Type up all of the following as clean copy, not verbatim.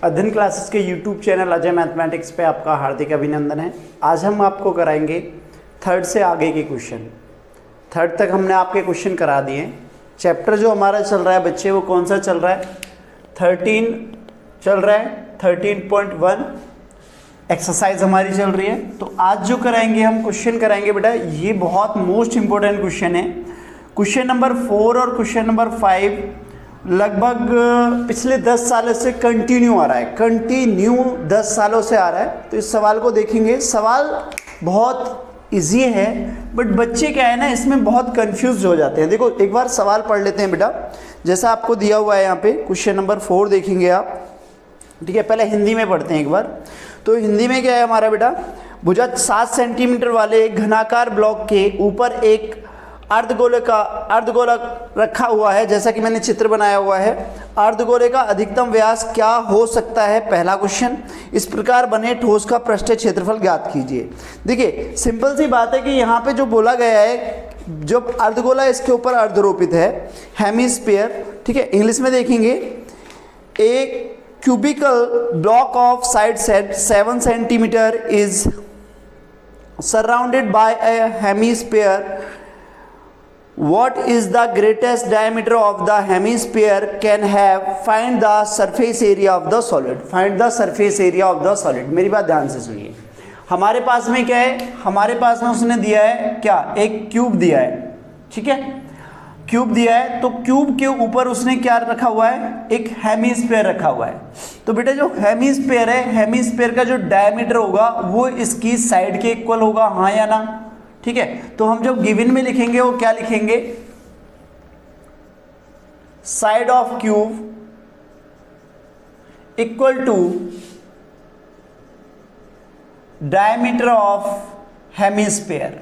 अध्ययन क्लासेस के YouTube channel Ajay mathematics पे आपका हार्दिक अभिनंदन है। आज हम आपको कराएंगे थर्ड से आगे के क्वेश्चन। थर्ड तक हमने आपके क्वेश्चन करा दिए। चैप्टर जो हमारा चल रहा है बच्चे वो कौन सा चल रहा है? 13 चल रहा है, 13.1 एक्सरसाइज हमारी चल रही है। तो आज जो कराएंगे हम क्वेश्चन कराएंगे बेटा, ये बहुत मोस्ट इंपॉर्टेंट क्वेश्चन है। क्वेश्चन नंबर 4 और क्वेश्चन नंबर 5 लगभग पिछले 10 सालों से कंटिन्यू आ रहा है, कंटिन्यू 10 सालों से आ रहा है। तो इस सवाल को देखेंगे। सवाल बहुत इजी है बट बच्चे क्या है ना, इसमें बहुत कंफ्यूज हो जाते हैं। देखो एक बार सवाल पढ़ लेते हैं बेटा, जैसा आपको दिया हुआ है यहाँ पे। क्वेश्चन नंबर 4 देखेंगे आप, ठीक है। पहले हिंदी में पढ़ते हैं एक बार। तो हिंदी में क्या है हमारा बेटा, भुजा 7 सेंटीमीटर वाले एक घनाकार ब्लॉक के ऊपर एक अर्धगोलक रखा हुआ है, जैसा कि मैंने चित्र बनाया हुआ है। अर्धगोले का अधिकतम व्यास क्या हो सकता है? पहला क्वेश्चन। इस प्रकार बने ठोस का पृष्ठीय क्षेत्रफल ज्ञात कीजिए। देखिए सिंपल सी बात है कि यहाँ पे जो बोला गया है, जो अर्धगोला इसके ऊपर अर्धरोपित है, हेमिस्फीयर, ठीक है। इंग्लिश में देखेंगे, एक cubical block of side set 7 centimeter is surrounded by a hemisphere. What is the greatest diameter of the hemisphere can have? Find the surface area of the solid. Find the surface area of the solid. मेरी बात ध्यान से सुनिए। हमारे पास में क्या है? हमारे पास में उसने दिया है क्या? एक क्यूब दिया है, ठीक है। क्यूब दिया है, तो क्यूब के ऊपर उसने क्या रखा हुआ है? एक हेमिस्फीयर रखा हुआ है। तो बेटा जो हेमिस्फीयर है, हेमिस्फीयर का जो डायमीटर होगा वो इसकी साइड के इक्वल होगा, हाँ या ना? ठीक है। तो हम जब गिवन में लिखेंगे वो क्या लिखेंगे? Side of cube equal to diameter of hemisphere,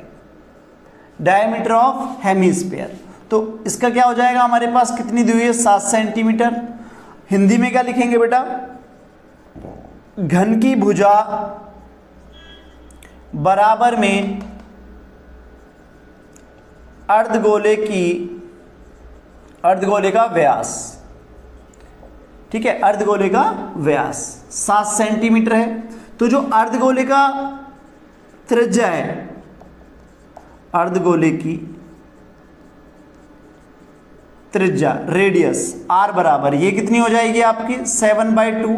diameter of hemisphere. तो इसका क्या हो जाएगा? हमारे पास कितनी दी हुई है? 7 सेंटीमीटर। हिंदी में क्या लिखेंगे बेटा? घन की भुजा बराबर में अर्धगोले का व्यास, ठीक है। अर्धगोले का व्यास 7 सेंटीमीटर है। तो जो अर्धगोले का त्रिज्या है, अर्धगोले की त्रिज्या, रेडियस r बराबर, ये कितनी हो जाएगी आपकी? 7/2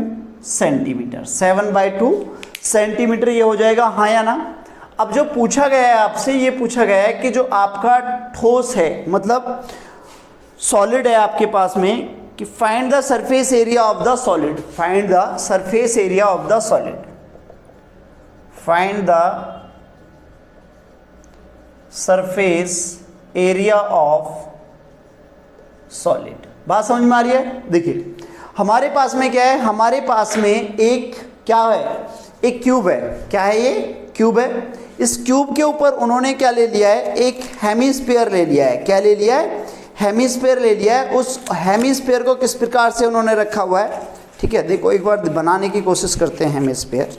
सेंटीमीटर। 7/2 सेंटीमीटर ये हो जाएगा, हाँ या ना? अब जो पूछा गया है आपसे, ये पूछा गया है कि जो आपका ठोस है, मतलब सॉलिड है आपके पास में, कि find the surface area of the solid. Find the surface area of the solid. Find the surface area of solid. बात समझ में आ रही है? देखिए हमारे पास में क्या है, हमारे पास में एक क्या है? एक क्यूब है। क्या है ये? क्यूब है। इस क्यूब के ऊपर उन्होंने क्या ले लिया है? एक हेमिस्फीयर ले लिया है। क्या ले लिया है? हेमिस्फीयर ले लिया है। उस हेमिस्फीयर को किस प्रकार से उन्होंने रखा हुआ है? ठीक है, देखो एक बार बनाने की कोशिश करते हैं। हेमिस्फीयर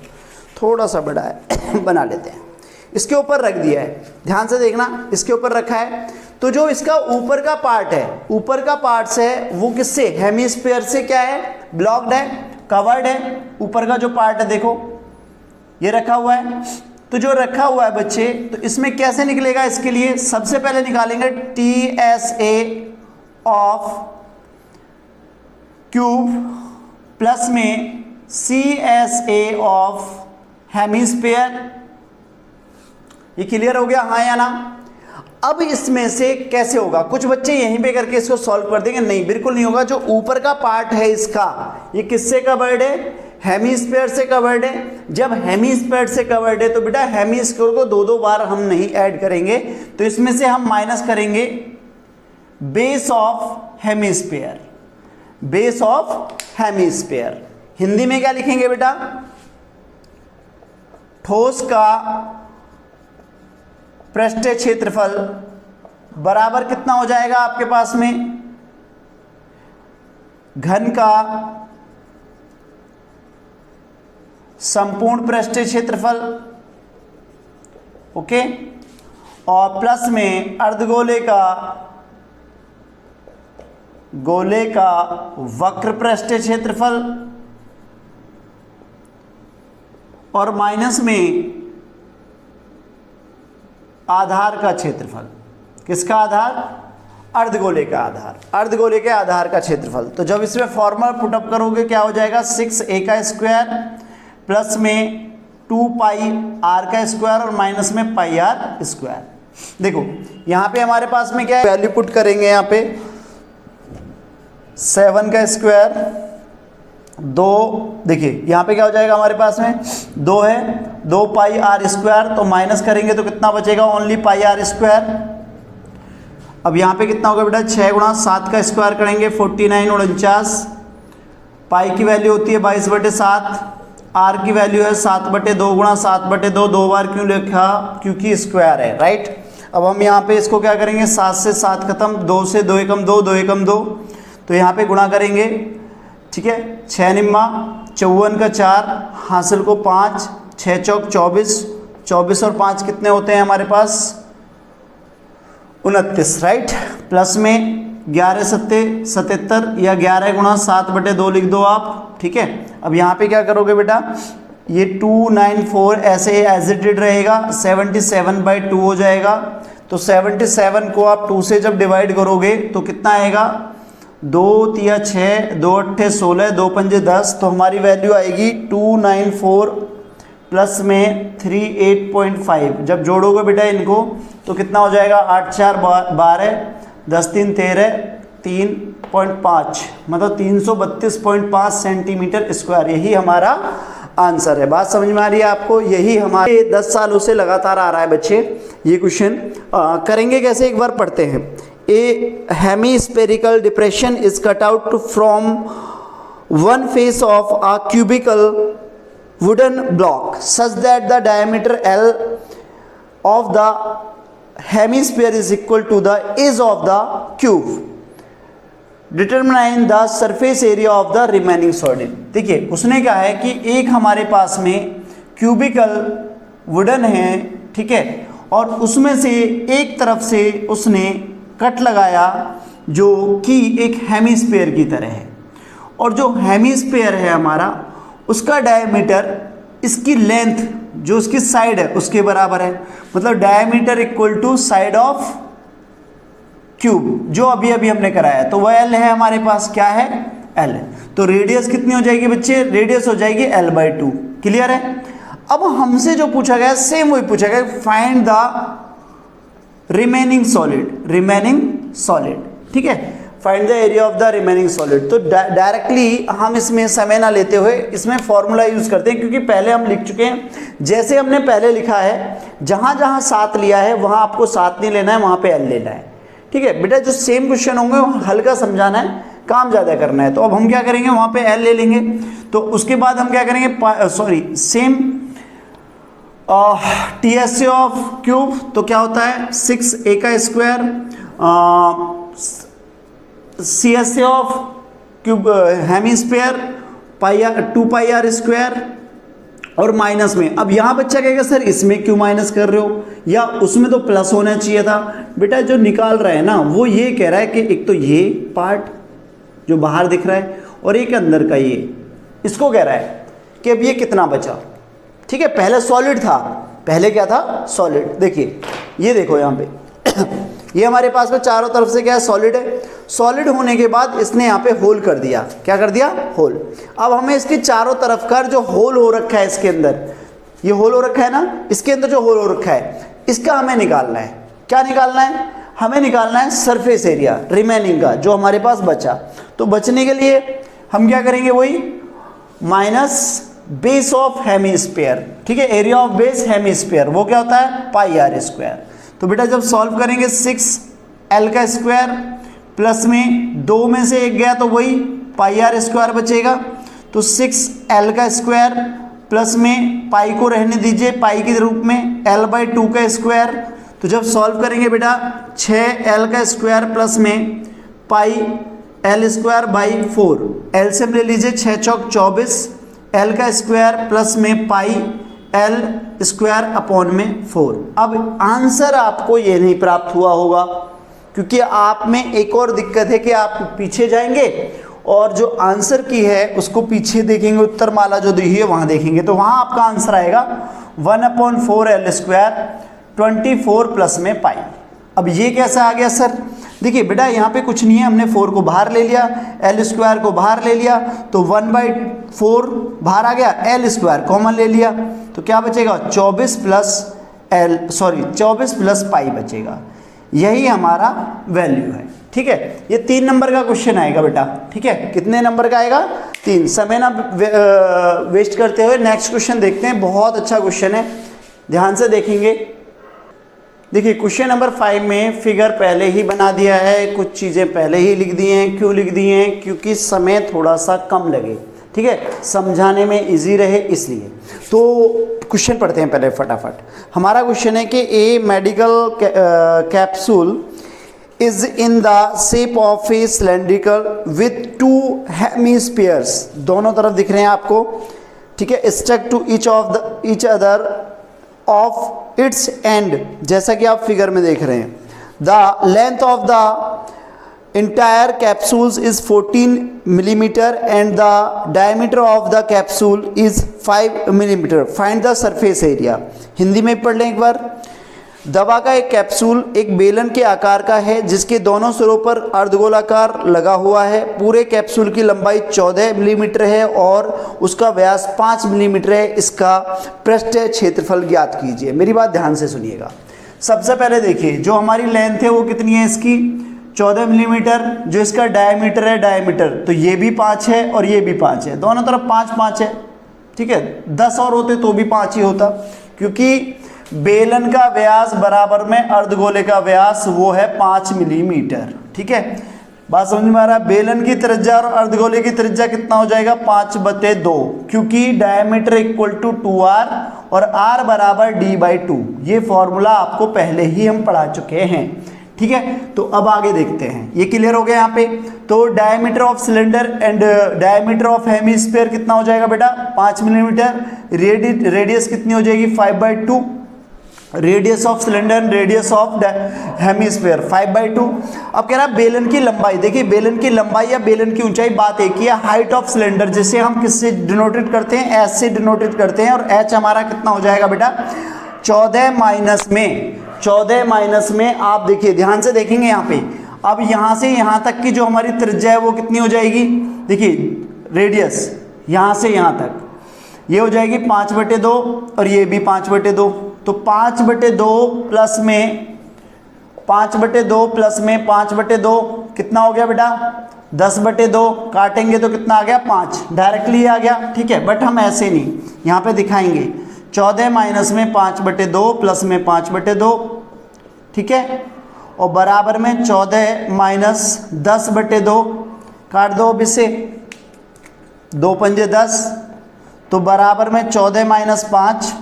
थोड़ा सा बड़ा है, बना लेते हैं। इसके ऊपर रख दिया है, ध्यान से देखना, इसके ऊपर रखा है। तो जो इसका ऊपर का पार्ट है, ऊपर का पार्ट है वो किससे? हेमिस्फीयर से क्या है? ब्लॉक्ड है, कवर्ड है। ऊपर का जो पार्ट है देखो ये रखा हुआ है। तो जो रखा हुआ है बच्चे, तो इसमें कैसे निकलेगा? इसके लिए सबसे पहले निकालेंगे TSA ऑफ क्यूब प्लस में CSA ऑफ हेमिस्फीयर। ये क्लियर हो गया, हाँ या ना? अब इसमें से कैसे होगा? कुछ बच्चे यहीं पे करके इसको सॉल्व कर देंगे, नहीं बिल्कुल नहीं होगा। जो ऊपर का पार्ट है इसका, ये किससे कवर्ड है? हेमिस्फीयर से कवर्ड है। जब हेमिस्फीयर से कवर्ड है तो बेटा हेमिस्फीयर को 2-2 बार हम नहीं ऐड करेंगे, तो इसमें से हम माइनस करेंगे base of hemisphere. Base of hemisphere Hindi में क्या लिखेंगे बेटा? ठोस का पृष्ठीय क्षेत्रफल बराबर कितना हो जाएगा आपके पास में? घन का संपूर्ण पृष्ठीय क्षेत्रफल, ओके, और प्लस में अर्धगोले का गोले का वक्र पृष्ठीय क्षेत्रफल और माइनस में आधार का क्षेत्रफल। किसका आधार? अर्धगोले का आधार, अर्धगोले के आधार का क्षेत्रफल। तो जब इसमें फॉर्मूला पुटअप करोगे क्या हो जाएगा? 6a का स्क्वायर प्लस में 2 पाई r का स्क्वायर और माइनस में पाई r स्क्वायर। देखो यहाँ पे हमारे पास में क्या है, वैल्यू पुट करेंगे यहाँ पे 7 का स्क्वायर 2, देखिए यहाँ पे क्या हो जाएगा हमारे पास में 2 है, 2 पाई r स्क्वायर, तो माइनस करेंगे तो कितना बचेगा? ओनली पाई r स्क्वायर। अब यहाँ पे कितना होगा बेटा? 6 गुणा 7 का स्क्वायर करेंगे 49 और 49। पाई की वैल्यू होती है 22/7, आर की वैल्यू है 7/2 गुणा 7/2। 2 बार क्यों लिखा? क्योंकि स्क्वायर है, राइट। अब हम यहाँ पे इसको क्या करेंगे? 7 से 7 खत्म, 2 से 2 एकम 2, 2 एकम 2, तो यहाँ पे गुणा करेंगे, ठीक है। 6 निम्मा 54 का 4, हासिल को 5, 6 चौक 24, 24 और 5 कितने होते हैं हमारे पास? 29, राइट। प्लस में 11 सत्ते 77 या 11 गुणा 7/2 लिख दो आप, ठीक है। अब यहाँ पे क्या करोगे बेटा? ये 294 ऐसे एज इट इज रहेगा, 77/2 हो जाएगा। तो 77 को आप 2 से जब डिवाइड करोगे तो कितना आएगा? 2 तिया 6, 2 अट्ठे 16, 2 पंजे 10, तो हमारी वैल्यू आएगी 294 प्लस में 38.5। जब जोड़ोगे बेटा इनको तो कितना हो जाएगा? 8 4 12, 10 3 13, 3.5, मतलब 332.5 सेंटीमीटर स्क्वायर। यही हमारा आंसर है। बात समझ में आ रही है आपको? यही हमारे 10 सालों से लगातार आ रहा है बच्चे ये क्वेश्चन। करेंगे कैसे एक बार पढ़ते हैं। A hemispherical depression is cut out from one face of a cubical wooden block such that the diameter L of the hemisphere is equal to the edge of the cube. Determine the surface area of the remaining solid. देखिए उसने क्या है कि एक हमारे पास में cubical wooden है, ठीक है, और उसमें से एक तरफ से उसने कट लगाया जो कि एक हेमिस्फीयर की तरह है, और जो हेमिस्फीयर है हमारा उसका डायमीटर इसकी लेंथ जो उसकी साइड है उसके बराबर है। मतलब diameter equal to side of cube, जो अभी अभी हमने कराया, तो वह एल है हमारे पास। क्या है? एल है। तो रेडियस कितनी हो जाएगी बच्चे? रेडियस हो जाएगी L/2। क्लियर है? अब हमसे जो पूछा गया सेम वही पूछा गया, find the remaining solid, remaining solid, ठीक है, find the area of the remaining solid. तो डायरेक्टली हम इसमें समय ना लेते हुए इसमें फॉर्मूला यूज करते हैं, क्योंकि पहले हम लिख चुके हैं। जैसे हमने पहले लिखा है, जहां जहां 7 लिया है वहां आपको 7 नहीं लेना है, वहां पे L लेना है, ठीक है बेटा। जो सेम क्वेश्चन होंगे हल्का समझाना है, काम ज्यादा करना है। तो अब हम क्या करेंगे? वहां पे L ले लेंगे। तो उसके बाद हम क्या करेंगे? सेम TSA ऑफ क्यूब, तो क्या होता है? 6a का square, CSA of cube hemisphere 2 pi r square, और माइनस में। अब यहाँ बच्चा कहेगा सर इसमें क्यों माइनस कर रहे हो, या उसमें तो प्लस होना चाहिए था। बेटा जो निकाल रहा है ना वो ये कह रहा है कि एक तो ये पार्ट जो बाहर दिख रहा है और एक अंदर का ये, इसको कह रहा है कि अब ये कितना बचा, ठीक है। पहले सॉलिड था, पहले क्या था? सॉलिड। देखिए ये देखो यहाँ पे ये हमारे पास में चारों तरफ से क्या है? सॉलिड है। सॉलिड होने के बाद इसने यहाँ पे होल कर दिया। क्या कर दिया? होल। अब हमें इसके चारों तरफ का जो होल हो रखा है, इसके अंदर ये होल हो रखा है ना, इसके अंदर जो होल हो रखा है इसका हमें निकालना है। क्या निकालना है? हमें निकालना है सरफेस एरिया रिमेनिंग का, जो हमारे पास बचा। तो बचने के लिए हम क्या करेंगे? वही माइनस बेस ऑफ हेमिस्फीयर, ठीक है, एरिया ऑफ बेस हेमिस्फीयर, वो क्या होता है? पाई r स्क्वायर। तो बेटा जब सॉल्व करेंगे 6L का स्क्वायर प्लस में 2 में से 1 गया तो वही पाई r स्क्वायर बचेगा। तो 6L का स्क्वायर प्लस में पाई को रहने दीजिए पाई के रूप में, L/2 का स्क्वायर। तो जब सॉल्व करेंगे बेटा 6L का स्क्वायर प्लस में पाई L स्क्वायर बाई 4, एलसीएम ले लीजिए, 6 चौक 24, L का स्क्वायर प्लस में पाई L स्क्वायर अपॉन में 4। अब आंसर आपको ये नहीं प्राप्त हुआ होगा, क्योंकि आप में एक और दिक्कत है कि आप पीछे जाएंगे और जो आंसर की है उसको पीछे देखेंगे, उत्तर माला जो दी है वहाँ देखेंगे, तो वहाँ आपका आंसर आएगा 1/4 L², 24 प्लस में पाई। अब ये कैसा आ गया सर? देखिए बेटा यहाँ पे कुछ नहीं है, हमने 4 को बाहर ले लिया, L² को बाहर ले लिया, तो 1/4 बाहर आ गया, L² कॉमन ले लिया, तो क्या बचेगा? 24 प्लस पाई बचेगा। यही हमारा वैल्यू है। ठीक है, ये 3 नंबर का क्वेश्चन आएगा बेटा। ठीक है, कितने नंबर का आएगा? 3। समय ना वेस्ट करते हुए नेक्स्ट क्वेश्चन देखते हैं। बहुत अच्छा क्वेश्चन है, ध्यान से देखेंगे। देखिए क्वेश्चन नंबर 5 में फिगर पहले ही बना दिया है, कुछ चीज़ें पहले ही लिख दी हैं। क्यों लिख दी हैं? क्योंकि समय थोड़ा सा कम लगे, ठीक है, समझाने में इजी रहे इसलिए। तो क्वेश्चन पढ़ते हैं पहले फटाफट। हमारा क्वेश्चन है कि a medical capsule is in the shape of a cylindrical with 2 hemispheres, दोनों तरफ दिख रहे हैं आपको, ठीक है, stuck to each other of its end, जैसा कि आप फिगर में देख रहे हैं। The length of the entire capsules is 14 millimeter and the diameter of the capsule is 5 millimeter. Find the surface area. Hindi में पढ़ लें एक बार। दवा का एक कैप्सूल एक बेलन के आकार का है जिसके दोनों सिरों पर अर्धगोलाकार लगा हुआ है। पूरे कैप्सूल की लंबाई 14 मिलीमीटर है और उसका व्यास 5 मिलीमीटर है। इसका पृष्ठीय क्षेत्रफल ज्ञात कीजिए। मेरी बात ध्यान से सुनिएगा। सबसे पहले देखिए जो हमारी लेंथ है वो कितनी है इसकी? 14 मिलीमीटर। जो इसका डायमीटर है, डायमीटर तो ये भी 5 है और ये भी 5 है, दोनों तरफ 5 5 है। ठीक है, 10 और होते तो भी 5 ही होता, क्योंकि बेलन का व्यास बराबर में अर्धगोले का व्यास वो है 5 मिलीमीटर। ठीक है, बात समझ में आ रहा है? बेलन की त्रिज्या और अर्धगोले की त्रिज्या कितना हो जाएगा? 5/2, क्योंकि डायमीटर इक्वल टू 2r और r बराबर d/2। ये फॉर्मूला आपको पहले ही हम पढ़ा चुके हैं। ठीक है, तो अब आगे देखते हैं। ये क्लियर हो गया यहाँ पे। तो diameter of cylinder and diameter of hemisphere कितना हो जाएगा बेटा? 5 मिलीमीटर। रेडियस कितनी हो जाएगी? 5/2। Radius of cylinder, radius of hemisphere 5/2। अब कह रहा है बेलन की लंबाई। देखिए बेलन की लंबाई या बेलन की ऊंचाई बात एक ही है। हाइट ऑफ सिलेंडर जिसे हम किससे डिनोटेड करते हैं? एच से डिनोटेड करते हैं। और एच हमारा कितना हो जाएगा बेटा? 14 माइनस में आप देखिए, ध्यान से देखेंगे यहाँ पे। अब यहाँ से यहाँ तक की जो हमारी त्रिज्या है वो कितनी हो जाएगी? देखिए रेडियस यहाँ से यहाँ तक ये हो जाएगी 5/2 और ये भी 5/2। तो 5/2 प्लस में 5/2 कितना हो गया बेटा? 10/2। काटेंगे तो कितना आ गया? 5। डायरेक्टली आ गया। ठीक है, बट हम ऐसे नहीं, यहाँ पे दिखाएंगे। 14 माइनस में 5/2 प्लस में 5/2, ठीक है, और बराबर में 14 माइनस 10/2। काट दो अब इसे, 2 पंजे 10, तो बराबर में 14 माइनस 5।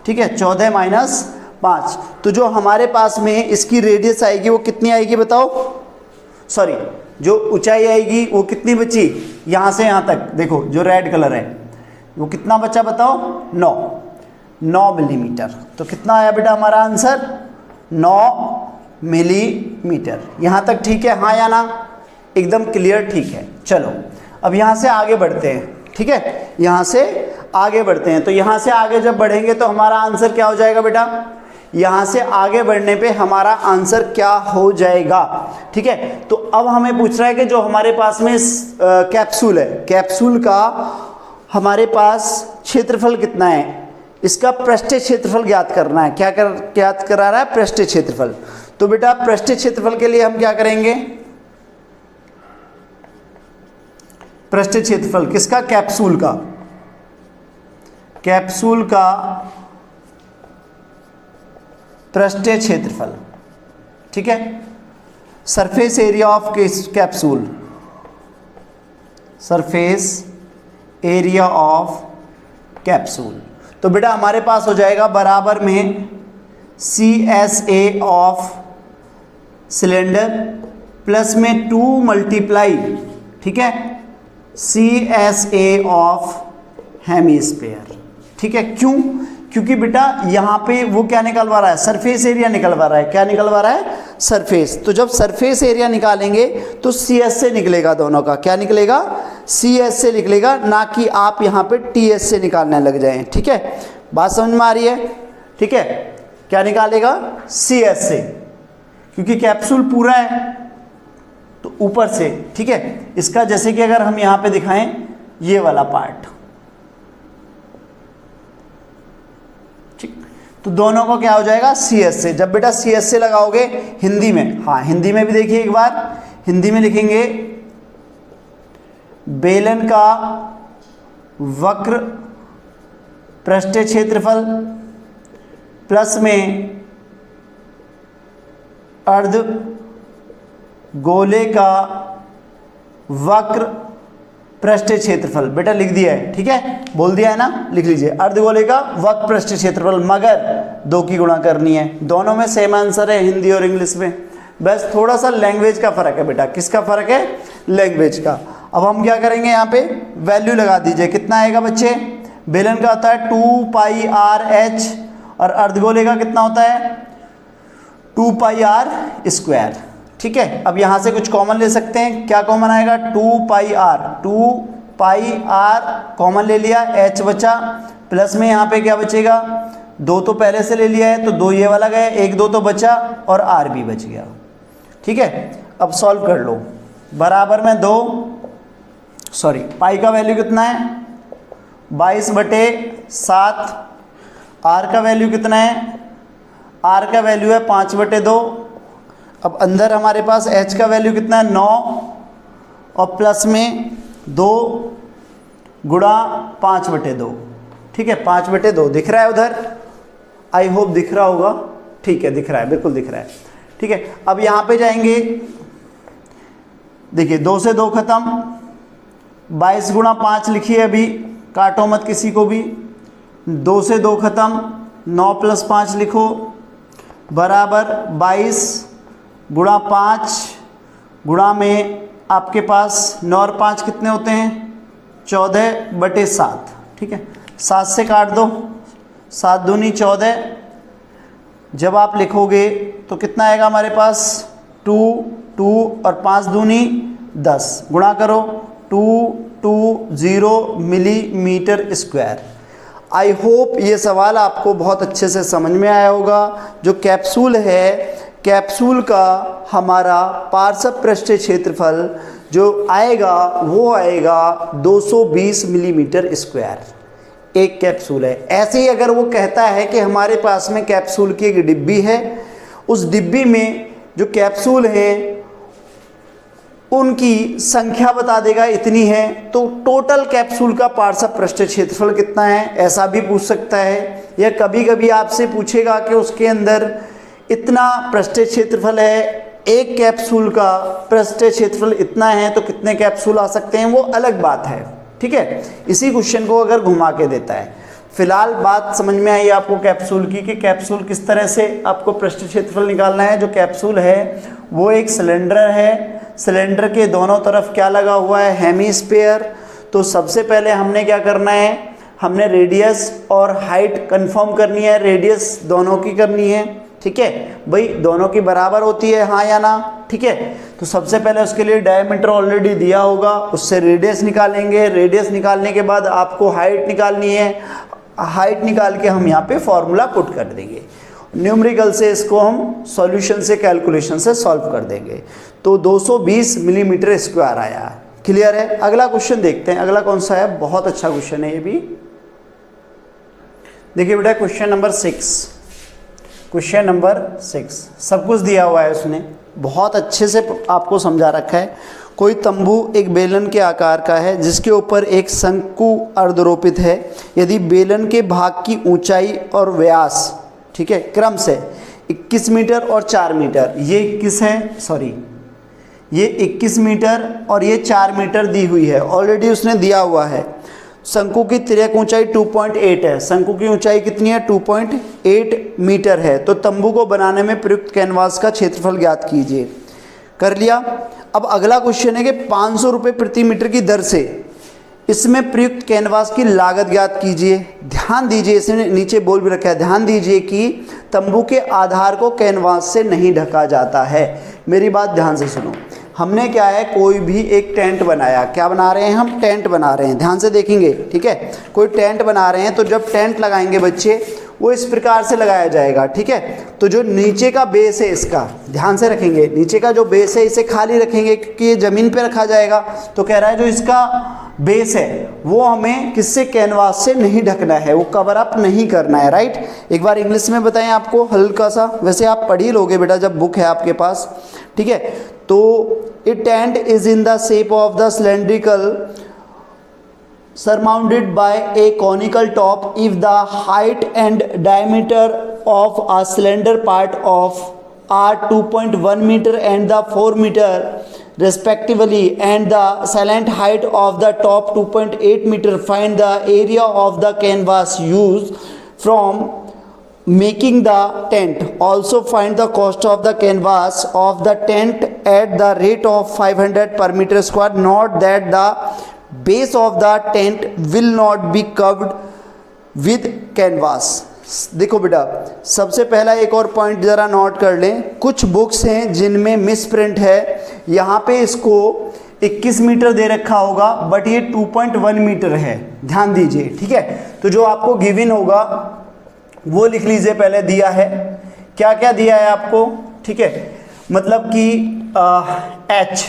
ठीक है, 14 माइनस 5। तो जो हमारे पास में इसकी रेडियस आएगी वो कितनी आएगी बताओ? सॉरी, जो ऊंचाई आएगी वो कितनी बची? यहाँ से यहाँ तक देखो, जो रेड कलर है वो कितना बचा बताओ? 9 मिलीमीटर। तो कितना आया बेटा हमारा आंसर? 9 मिलीमीटर। यहाँ तक ठीक है, हाँ या ना? एकदम क्लियर, ठीक है। चलो अब यहाँ से आगे बढ़ते हैं। ठीक है, यहाँ से आगे बढ़ते हैं। तो यहाँ से आगे जब बढ़ेंगे तो हमारा आंसर क्या हो जाएगा बेटा? यहाँ से आगे बढ़ने पे हमारा आंसर क्या हो जाएगा? ठीक है, तो अब हमें पूछ रहा है कि जो हमारे पास में कैप्सूल है, कैप्सूल का हमारे पास क्षेत्रफल कितना है? इसका पृष्ठीय क्षेत्रफल ज्ञात करना है। ज्ञात करा रहा है पृष्ठीय क्षेत्रफल। तो बेटा पृष्ठीय क्षेत्रफल के लिए हम क्या करेंगे? पृष्ठीय क्षेत्रफल किसका? कैप्सूल का। कैप्सूल का पृष्ठीय क्षेत्रफल। ठीक है, surface area of capsule, surface area of capsule. तो बेटा हमारे पास हो जाएगा बराबर में CSA ऑफ सिलेंडर प्लस में 2 मल्टीप्लाई, ठीक है, CSA ऑफ हेमिस्फीयर। ठीक है, क्यों? क्योंकि बेटा यहाँ पे वो क्या निकलवा रहा है, सरफेस एरिया निकलवा रहा है। क्या निकलवा रहा है, सरफेस। तो जब सरफेस एरिया निकालेंगे तो CS से निकलेगा दोनों का। क्या निकलेगा, CS से निकलेगा, ना कि आप यहाँ पे TS से निकालने लग जाएं। ठीक है, बात समझ में आ रही है। ठीक है, क्या निकालेगा, CS से, क्योंकि कैप्सूल पूरा है तो ऊपर से। ठीक है, इसका जैसे कि अगर हम यहाँ पे दिखाएं ये वाला पार्ट, ठीक, तो दोनों को क्या हो जाएगा, CS से। जब बेटा CS से लगाओगे हिंदी में, हाँ हिंदी में भी देखिए एक बार, हिंदी में लिखेंगे बेलन का वक्र पृष्ठीय क्षेत्रफल प्लस में अर्ध गोले का वक्र पृष्ठीय क्षेत्रफल। बेटा लिख दिया है, ठीक है, बोल दिया है ना, लिख लीजिए। अर्धगोले का वक्र पृष्ठीय क्षेत्रफल, मगर 2 की गुणा करनी है। दोनों में सेम आंसर है, हिंदी और इंग्लिश में, बस थोड़ा सा लैंग्वेज का फर्क है बेटा। किसका फर्क है, लैंग्वेज का। अब हम क्या करेंगे, यहाँ पे वैल्यू लगा दीजिए। कितना आएगा बच्चे, बेलन का होता है 2πr/h और अर्धगोले का कितना होता है 2πr²। ठीक है, अब यहाँ से कुछ कॉमन ले सकते हैं। क्या कॉमन आएगा, 2πr कॉमन ले लिया, h बचा, प्लस में यहाँ पे क्या बचेगा, 2 तो पहले से ले लिया है तो 2 ये वाला गया, 1 2 तो बचा और r भी बच गया। ठीक है, अब सॉल्व कर लो। बराबर में 2, सॉरी पाई का वैल्यू कितना है 22/7, r का वैल्यू कितना है, r का वैल्यू है 5/2। अब अंदर हमारे पास h का वैल्यू कितना है 9 और प्लस में 2 गुणा 5/2। ठीक है, 5/2 दिख रहा है उधर, आई होप दिख रहा होगा। ठीक है, दिख रहा है, बिल्कुल दिख रहा है। ठीक है, अब यहाँ पे जाएंगे, देखिए 2 से 2 खत्म, 22 गुणा 5 लिखिए, अभी काटो मत किसी को भी। 2 से 2 खत्म, 9 + 5 लिखो, बराबर 22 गुणा 5 गुणा में आपके पास 9 और 5 कितने होते हैं 14/7। ठीक है, 7 से काट दो, 7 दूनी 14। जब आप लिखोगे तो कितना आएगा हमारे पास 2 और 5 दूनी 10, गुणा करो 220 मिलीमीटर स्क्वायर। आई होप ये सवाल आपको बहुत अच्छे से समझ में आया होगा। जो कैप्सूल है, कैप्सूल का हमारा पार्श्व पृष्ठीय क्षेत्रफल जो आएगा वो आएगा 220 मिलीमीटर स्क्वायर। एक कैप्सूल है। ऐसे ही अगर वो कहता है कि हमारे पास में कैप्सूल की एक डिब्बी है, उस डिब्बी में जो कैप्सूल हैं उनकी संख्या बता देगा इतनी है, तो टोटल कैप्सूल का पार्श्व पृष्ठीय क्षेत्रफल कितना है, ऐसा भी पूछ सकता है। या कभी कभी आपसे पूछेगा कि उसके अंदर इतना पृष्ठीय क्षेत्रफल है, एक कैप्सूल का पृष्ठीय क्षेत्रफल इतना है, तो कितने कैप्सूल आ सकते हैं, वो अलग बात है। ठीक है, इसी क्वेश्चन को अगर घुमा के देता है। फिलहाल बात समझ में आई आपको कैप्सूल की, कि कैप्सूल किस तरह से आपको पृष्ठीय क्षेत्रफल निकालना है। जो कैप्सूल है वो एक सिलेंडर है, सिलेंडर के दोनों तरफ क्या लगा हुआ है, हेमीस्फीयर। तो सबसे पहले हमने क्या करना है, हमने रेडियस और हाइट कंफर्म करनी है, रेडियस दोनों की करनी है। ठीक है भाई, दोनों की बराबर होती है हाँ या ना। ठीक है, तो सबसे पहले उसके लिए डायमीटर ऑलरेडी दिया होगा, उससे रेडियस निकालेंगे। रेडियस निकालने के बाद आपको हाइट निकालनी है, हाइट निकाल के हम यहाँ पे फॉर्मूला पुट कर देंगे। न्यूमेरिकल से इसको हम सॉल्यूशन से, कैलकुलेशन से सॉल्व कर देंगे। तो 220 मिलीमीटर स्क्वायर आया। क्लियर है। अगला क्वेश्चन देखते हैं, अगला कौन सा है, बहुत अच्छा क्वेश्चन है ये भी। देखिए बेटा क्वेश्चन नंबर 6, क्वेश्चन नंबर 6 सब कुछ दिया हुआ है उसने, बहुत अच्छे से आपको समझा रखा है। कोई तंबू एक बेलन के आकार का है जिसके ऊपर एक शंकु अर्धरोपित है। यदि बेलन के भाग की ऊंचाई और व्यास, ठीक है, क्रम से 21 मीटर और 4 मीटर, ये 21 है, सॉरी ये 21 मीटर और ये 4 मीटर दी हुई है, ऑलरेडी उसने दिया हुआ है। शंकु की तिर्यक ऊंचाई 2.8 है, शंकु की ऊंचाई कितनी है 2.8 मीटर है। तो तंबू को बनाने में प्रयुक्त कैनवास का क्षेत्रफल ज्ञात कीजिए। कर लिया। अब अगला क्वेश्चन है कि 500 रुपये प्रति मीटर की दर से इसमें प्रयुक्त कैनवास की लागत ज्ञात कीजिए। ध्यान दीजिए, इसने नीचे बोल भी रखा है, ध्यान दीजिए कि तंबू के आधार को कैनवास से नहीं ढका जाता है। मेरी बात ध्यान से सुनो। हमने क्या है, कोई भी एक टेंट बनाया, क्या बना रहे हैं हम, टेंट बना रहे हैं, ध्यान से देखेंगे, ठीक है। कोई टेंट बना रहे हैं तो जब टेंट लगाएंगे बच्चे, वो इस प्रकार से लगाया जाएगा, ठीक है। तो जो नीचे का बेस है इसका, ध्यान से रखेंगे, नीचे का जो बेस है इसे खाली रखेंगे क्योंकि ये ज़मीन पे रखा जाएगा। तो कह रहा है जो इसका बेस है वो हमें किससे, कैनवास से नहीं ढकना है, वो कवर अप नहीं करना है, राइट। एक बार इंग्लिश में बताएं आपको हल्का सा, वैसे आप पढ़ ही लोगे बेटा जब बुक है आपके पास, ठीक है। तो a tent is in the shape of the cylindrical surmounted by a conical top if the height and diameter of a cylinder part of are 2.1 meter and the 4 meter respectively and the salient height of the top 2.8 meter. Find the area of the canvas used from making the tent. Also find the cost of the canvas of the tent at the rate of 500 per meter square. Note that the base of the tent will not be covered with canvas. देखो बेटा, सबसे पहला एक और point ज़रा note कर लें। कुछ बुक्स हैं जिनमें मिस प्रिंट है, यहाँ पे इसको 21 मीटर दे रखा होगा बट ये 2.1 मीटर है, ध्यान दीजिए, ठीक है। तो जो आपको गिवन होगा वो लिख लीजिए, पहले दिया है, क्या क्या दिया है आपको, ठीक है। मतलब कि h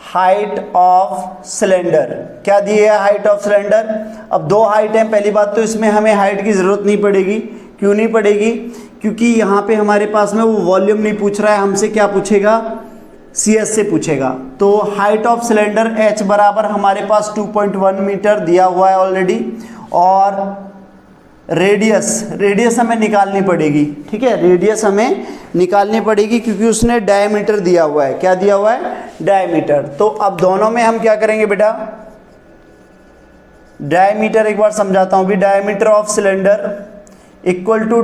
हाइट ऑफ सिलेंडर, क्या दिए है, हाइट ऑफ सिलेंडर। अब दो हाइट है, पहली बात तो इसमें हमें हाइट की ज़रूरत नहीं पड़ेगी। क्यों नहीं पड़ेगी, क्योंकि यहाँ पे हमारे पास में वो वॉल्यूम नहीं पूछ रहा है, हमसे क्या पूछेगा, CS से पूछेगा। तो हाइट ऑफ सिलेंडर h बराबर हमारे पास 2.1 मीटर दिया हुआ है ऑलरेडी, और रेडियस हमें निकालनी पड़ेगी, ठीक है। रेडियस हमें निकालनी पड़ेगी क्योंकि उसने डायमीटर दिया हुआ है, क्या दिया हुआ है, डायमीटर। तो अब दोनों में हम क्या करेंगे बेटा, डायमीटर एक बार समझाता हूं भी, diameter of cylinder equal to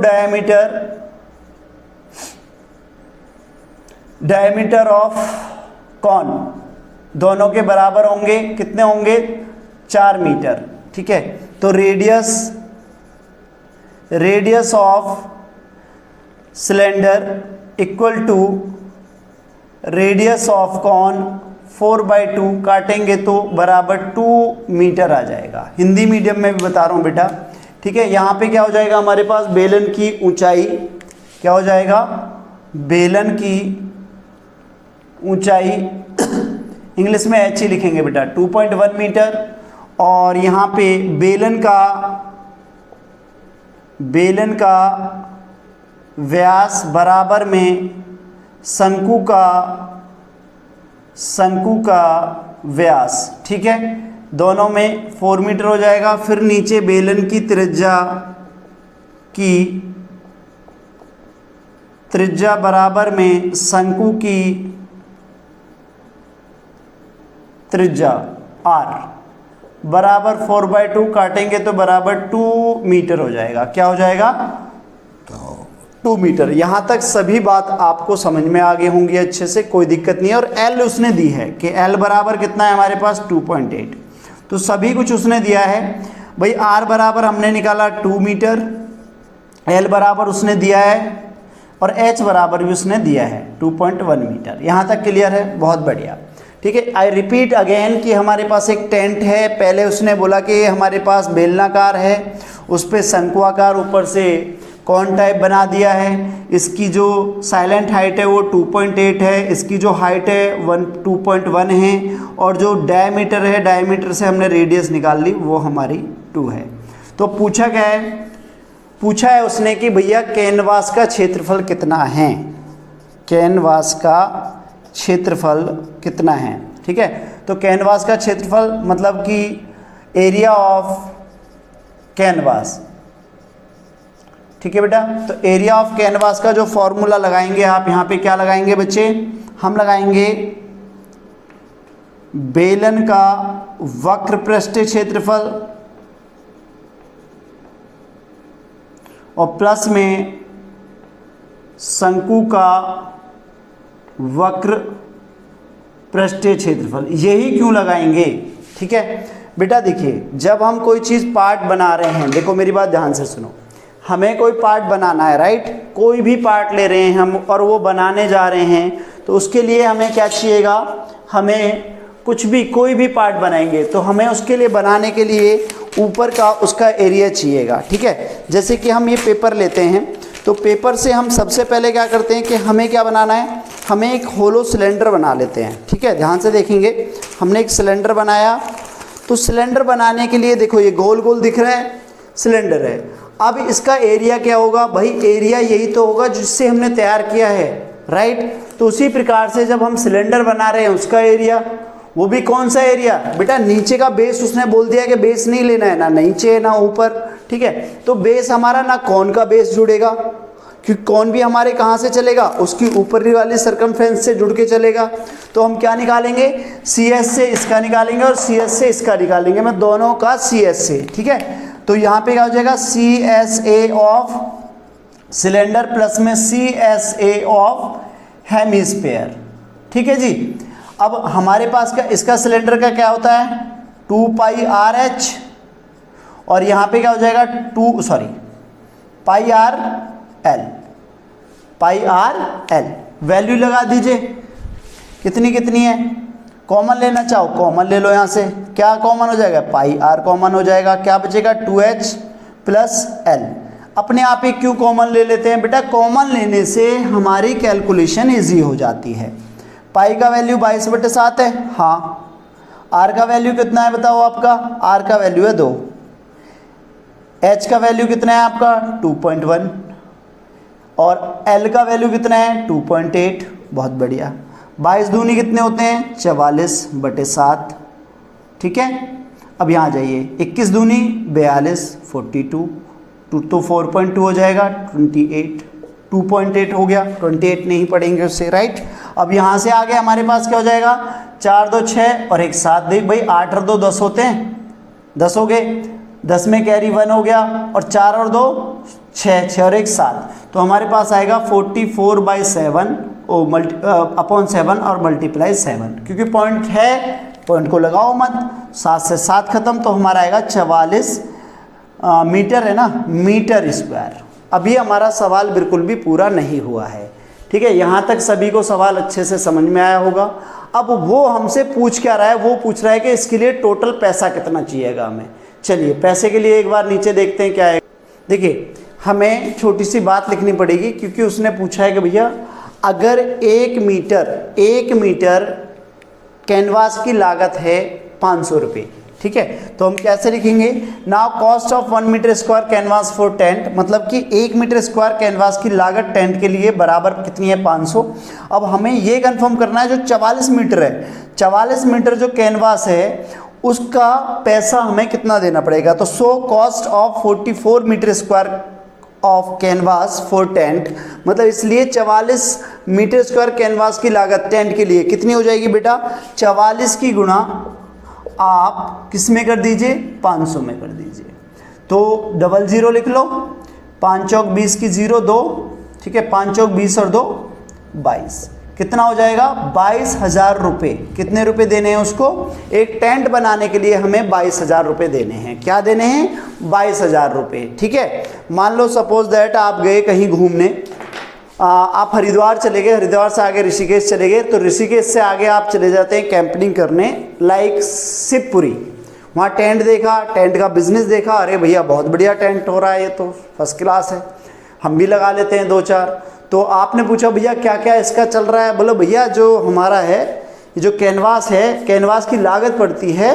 diameter of cone, दोनों के बराबर होंगे, कितने होंगे, 4 मीटर, ठीक है। तो radius of cylinder equal to radius of cone 4/2, काटेंगे तो बराबर 2 मीटर आ जाएगा। हिंदी मीडियम में भी बता रहा हूँ बेटा, ठीक है। यहाँ पे क्या हो जाएगा हमारे पास, बेलन की ऊंचाई, क्या हो जाएगा, बेलन की ऊंचाई इंग्लिश में h ही लिखेंगे बेटा, 2.1 मीटर, और यहाँ पे बेलन का व्यास बराबर में शंकु का व्यास, ठीक है। दोनों में 4 मीटर हो जाएगा। फिर नीचे बेलन की त्रिज्या बराबर में शंकु की त्रिज्या r बराबर 4/2, काटेंगे तो बराबर 2 मीटर हो जाएगा, क्या हो जाएगा, 2 मीटर। यहाँ तक सभी बात आपको समझ में आ गई होंगी अच्छे से, कोई दिक्कत नहीं है। और L उसने दी है कि L बराबर कितना है हमारे पास, 2.8, तो सभी कुछ उसने दिया है भाई। R बराबर हमने निकाला 2 मीटर, L बराबर उसने दिया है, और H बराबर भी उसने दिया है 2.1 मीटर। यहाँ तक क्लियर है, बहुत बढ़िया, ठीक है। आई रिपीट अगेन कि हमारे पास एक टेंट है, पहले उसने बोला कि हमारे पास बेलनाकार है, उस पर शंकुआकार ऊपर से कॉन टाइप बना दिया है। इसकी जो साइलेंट हाइट है वो 2.8 है, इसकी जो हाइट है 2.1 है, और जो डायमीटर है, डायमीटर से हमने रेडियस निकाल ली, वो हमारी 2 है। तो पूछा क्या है, पूछा है उसने कि भैया कैनवास का क्षेत्रफल कितना है, कैनवास का क्षेत्रफल कितना है, ठीक है। तो कैनवास का क्षेत्रफल मतलब कि एरिया ऑफ कैनवास, ठीक है बेटा। तो एरिया ऑफ कैनवास का जो फॉर्मूला लगाएंगे आप, यहाँ पे क्या लगाएंगे बच्चे, हम लगाएंगे बेलन का वक्र पृष्ठीय क्षेत्रफल और प्लस में शंकु का वक्र पृष्ठीय क्षेत्रफल, यही क्यों लगाएंगे, ठीक है बेटा। देखिए जब हम कोई चीज़ पार्ट बना रहे हैं, देखो मेरी बात ध्यान से सुनो, हमें कोई पार्ट बनाना है, राइट, कोई भी पार्ट ले रहे हैं हम और वो बनाने जा रहे हैं, तो उसके लिए हमें क्या चाहिएगा, हमें कुछ भी कोई भी पार्ट बनाएंगे तो हमें उसके लिए बनाने के लिए ऊपर का उसका एरिया चाहिएगा, ठीक है। जैसे कि हम ये पेपर लेते हैं, तो पेपर से हम सबसे पहले क्या करते हैं कि हमें क्या बनाना है, हमें एक होलो सिलेंडर बना लेते हैं, ठीक है। ध्यान से देखेंगे, हमने एक सिलेंडर बनाया, तो सिलेंडर बनाने के लिए देखो ये गोल गोल दिख रहा है, सिलेंडर है। अब इसका एरिया क्या होगा भाई, एरिया यही तो होगा जिससे हमने तैयार किया है, राइट। तो उसी प्रकार से जब हम सिलेंडर बना रहे हैं उसका एरिया, वो भी कौन सा एरिया बेटा, नीचे का बेस उसने बोल दिया कि बेस नहीं लेना है, ना नीचे ना ऊपर, ठीक है। तो बेस हमारा ना कौन का बेस जुड़ेगा, क्योंकि कौन भी हमारे कहाँ से चलेगा, उसकी ऊपरी वाली सर्कमफ्रेंस से जुड़ के चलेगा। तो हम क्या निकालेंगे, CS से इसका निकालेंगे और CS से इसका निकालेंगे, मैं दोनों का CS से, ठीक है। तो यहाँ पे क्या हो जाएगा, CSA ऑफ सिलेंडर प्लस में CSA ऑफ हेमिस्फीयर, ठीक है जी। अब हमारे पास का इसका सिलेंडर का क्या होता है 2πRH, और यहाँ पे क्या हो जाएगा πRL, वैल्यू लगा दीजिए, कितनी कितनी है, कॉमन लेना चाहो कॉमन ले लो, यहाँ से क्या कॉमन हो जाएगा, πR कॉमन हो जाएगा, क्या बचेगा 2H प्लस L। अपने आप ही क्यों कॉमन ले लेते हैं बेटा, कॉमन लेने से हमारी कैलकुलेशन इजी हो जाती है। पाई का वैल्यू 22/7 है, हाँ। आर का वैल्यू कितना है बताओ आपका, आर का वैल्यू है 2, एच का वैल्यू कितना है आपका 2.1, और एल का वैल्यू कितना है 2.8, बहुत बढ़िया। 22 दूनी कितने होते हैं 44/7, ठीक है। अब यहाँ जाइए, 21 दूनी 42, 42, तो 4.2 हो जाएगा 28, 2.8 हो गया, 28 नहीं पढ़ेंगे उससे, राइट। अब यहाँ से आगे हमारे पास क्या हो जाएगा, 4 2 6 और 1 7, देख भाई 8 और 2 10 होते हैं, 10 हो गए, 10 में कैरी 1 हो गया, और 4 और 2 6, 6 और 1 7, तो हमारे पास आएगा 44/7 अपॉन 7 और मल्टीप्लाई 7, क्योंकि पॉइंट है, पॉइंट को लगाओ मत, 7 से 7 खत्म, तो हमारा आएगा 44 मीटर है ना, मीटर स्क्वायर। अभी हमारा सवाल बिल्कुल भी पूरा नहीं हुआ है, ठीक है। यहाँ तक सभी को सवाल अच्छे से समझ में आया होगा। अब वो हमसे पूछ क्या रहा है, वो पूछ रहा है कि इसके लिए टोटल पैसा कितना चाहिएगा हमें। चलिए पैसे के लिए एक बार नीचे देखते हैं क्या है। देखिए हमें छोटी सी बात लिखनी पड़ेगी, क्योंकि उसने पूछा है कि भैया अगर 1 मीटर कैनवास की लागत है 500 रुपये, ठीक है, तो हम कैसे लिखेंगे, now cost of 1 meter square canvas for tent, मतलब कि 1 मीटर स्क्वायर कैनवास की लागत टेंट के लिए बराबर कितनी है 500। अब हमें ये कंफर्म करना है जो 44 मीटर है, 44 मीटर जो कैनवास है उसका पैसा हमें कितना देना पड़ेगा। तो so cost of 44 meter square of canvas for tent, मतलब इसलिए 44 मीटर स्क्वायर कैनवास की लागत टेंट के लिए कितनी हो जाएगी बेटा, 44 की गुणा आप किस में कर दीजिए 500 में कर दीजिए, तो 00 लिख लो, 5 चौक 20 की 0 2, ठीक है, 5 चौक 20 और 2 22, कितना हो जाएगा 22,000 रुपये। कितने रुपए देने हैं उसको, एक टेंट बनाने के लिए हमें 22,000 रुपये देने हैं। क्या देने हैं 22,000 रुपये, ठीक है। मान लो सपोज दैट आप गए कहीं घूमने, आप हरिद्वार चले गए, हरिद्वार से आगे ऋषिकेश चले गए, तो ऋषिकेश से आगे आप चले जाते हैं कैंपिंग करने लाइक शिवपुरी, वहाँ टेंट देखा, टेंट का बिजनेस देखा, अरे भैया बहुत बढ़िया टेंट हो रहा है, ये तो फर्स्ट क्लास है, हम भी लगा लेते हैं 2-4। तो आपने पूछा भैया क्या क्या इसका चल रहा है, बोलो भैया जो हमारा है ये जो कैनवास है, कैनवास की लागत पड़ती है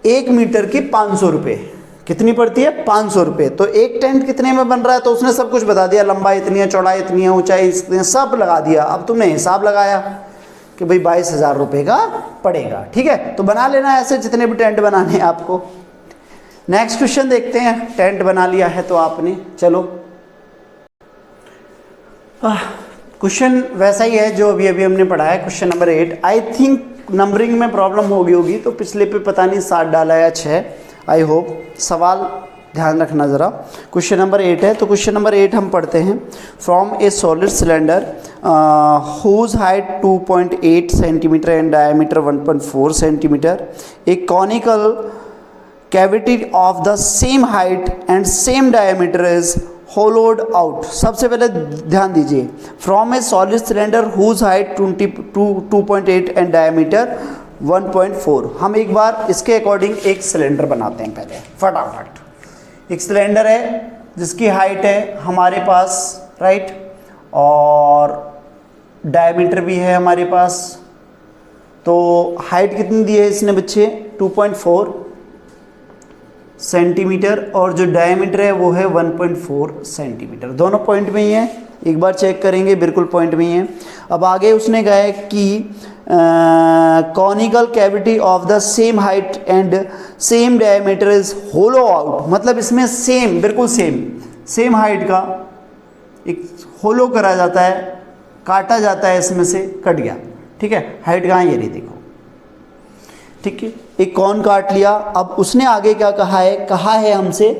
1 मीटर की 500 रुपये। कितनी पड़ती है 500 रुपये। तो एक टेंट कितने में बन रहा है, तो उसने सब कुछ बता दिया, लंबाई इतनी है, चौड़ाई इतनी है, ऊंचाई इतनी है, सब लगा दिया। अब तुमने हिसाब लगाया कि भाई 22,000 रुपये का पड़ेगा, ठीक है। तो बना लेना ऐसे जितने भी टेंट बनाने हैं आपको। नेक्स्ट क्वेश्चन देखते हैं, टेंट बना लिया है तो आपने, चलो क्वेश्चन वैसा ही है जो अभी हमने पढ़ा है, question number 8। I think numbering में प्रॉब्लम हो गई होगी, तो पिछले पे पता नहीं 7 डाला या 6, आई होप। सवाल ध्यान रखना ज़रा। क्वेश्चन नंबर 8 है, तो क्वेश्चन नंबर 8 हम पढ़ते हैं। From A solid cylinder whose height 2.8 centimeter and diameter 1.4 centimeter. A conical cavity of the same height and same diameter is hollowed out. सबसे पहले ध्यान दीजिए, from a solid cylinder whose height 2.8 and diameter 1.4. हम एक बार इसके according एक cylinder बनाते हैं पहले फटाफट। एक सिलेंडर है जिसकी हाइट है हमारे पास राइट, और डायमीटर भी है हमारे पास। तो हाइट कितनी दी है इसने बच्चे, 2.4 सेंटीमीटर, और जो डायमीटर है वो है 1.4 सेंटीमीटर। दोनों पॉइंट में ही है, एक बार चेक करेंगे, बिल्कुल पॉइंट में ही है। अब आगे उसने कहा है कि conical cavity of the same height and same diameter is hollow out, मतलब इसमें सेम, बिल्कुल सेम हाइट का एक होलो करा जाता है, काटा जाता है, इसमें से कट गया। ठीक है, हाइट कहाँ, ये रही देखो। ठीक है, एक कौन काट लिया। अब उसने आगे क्या कहा है हमसे,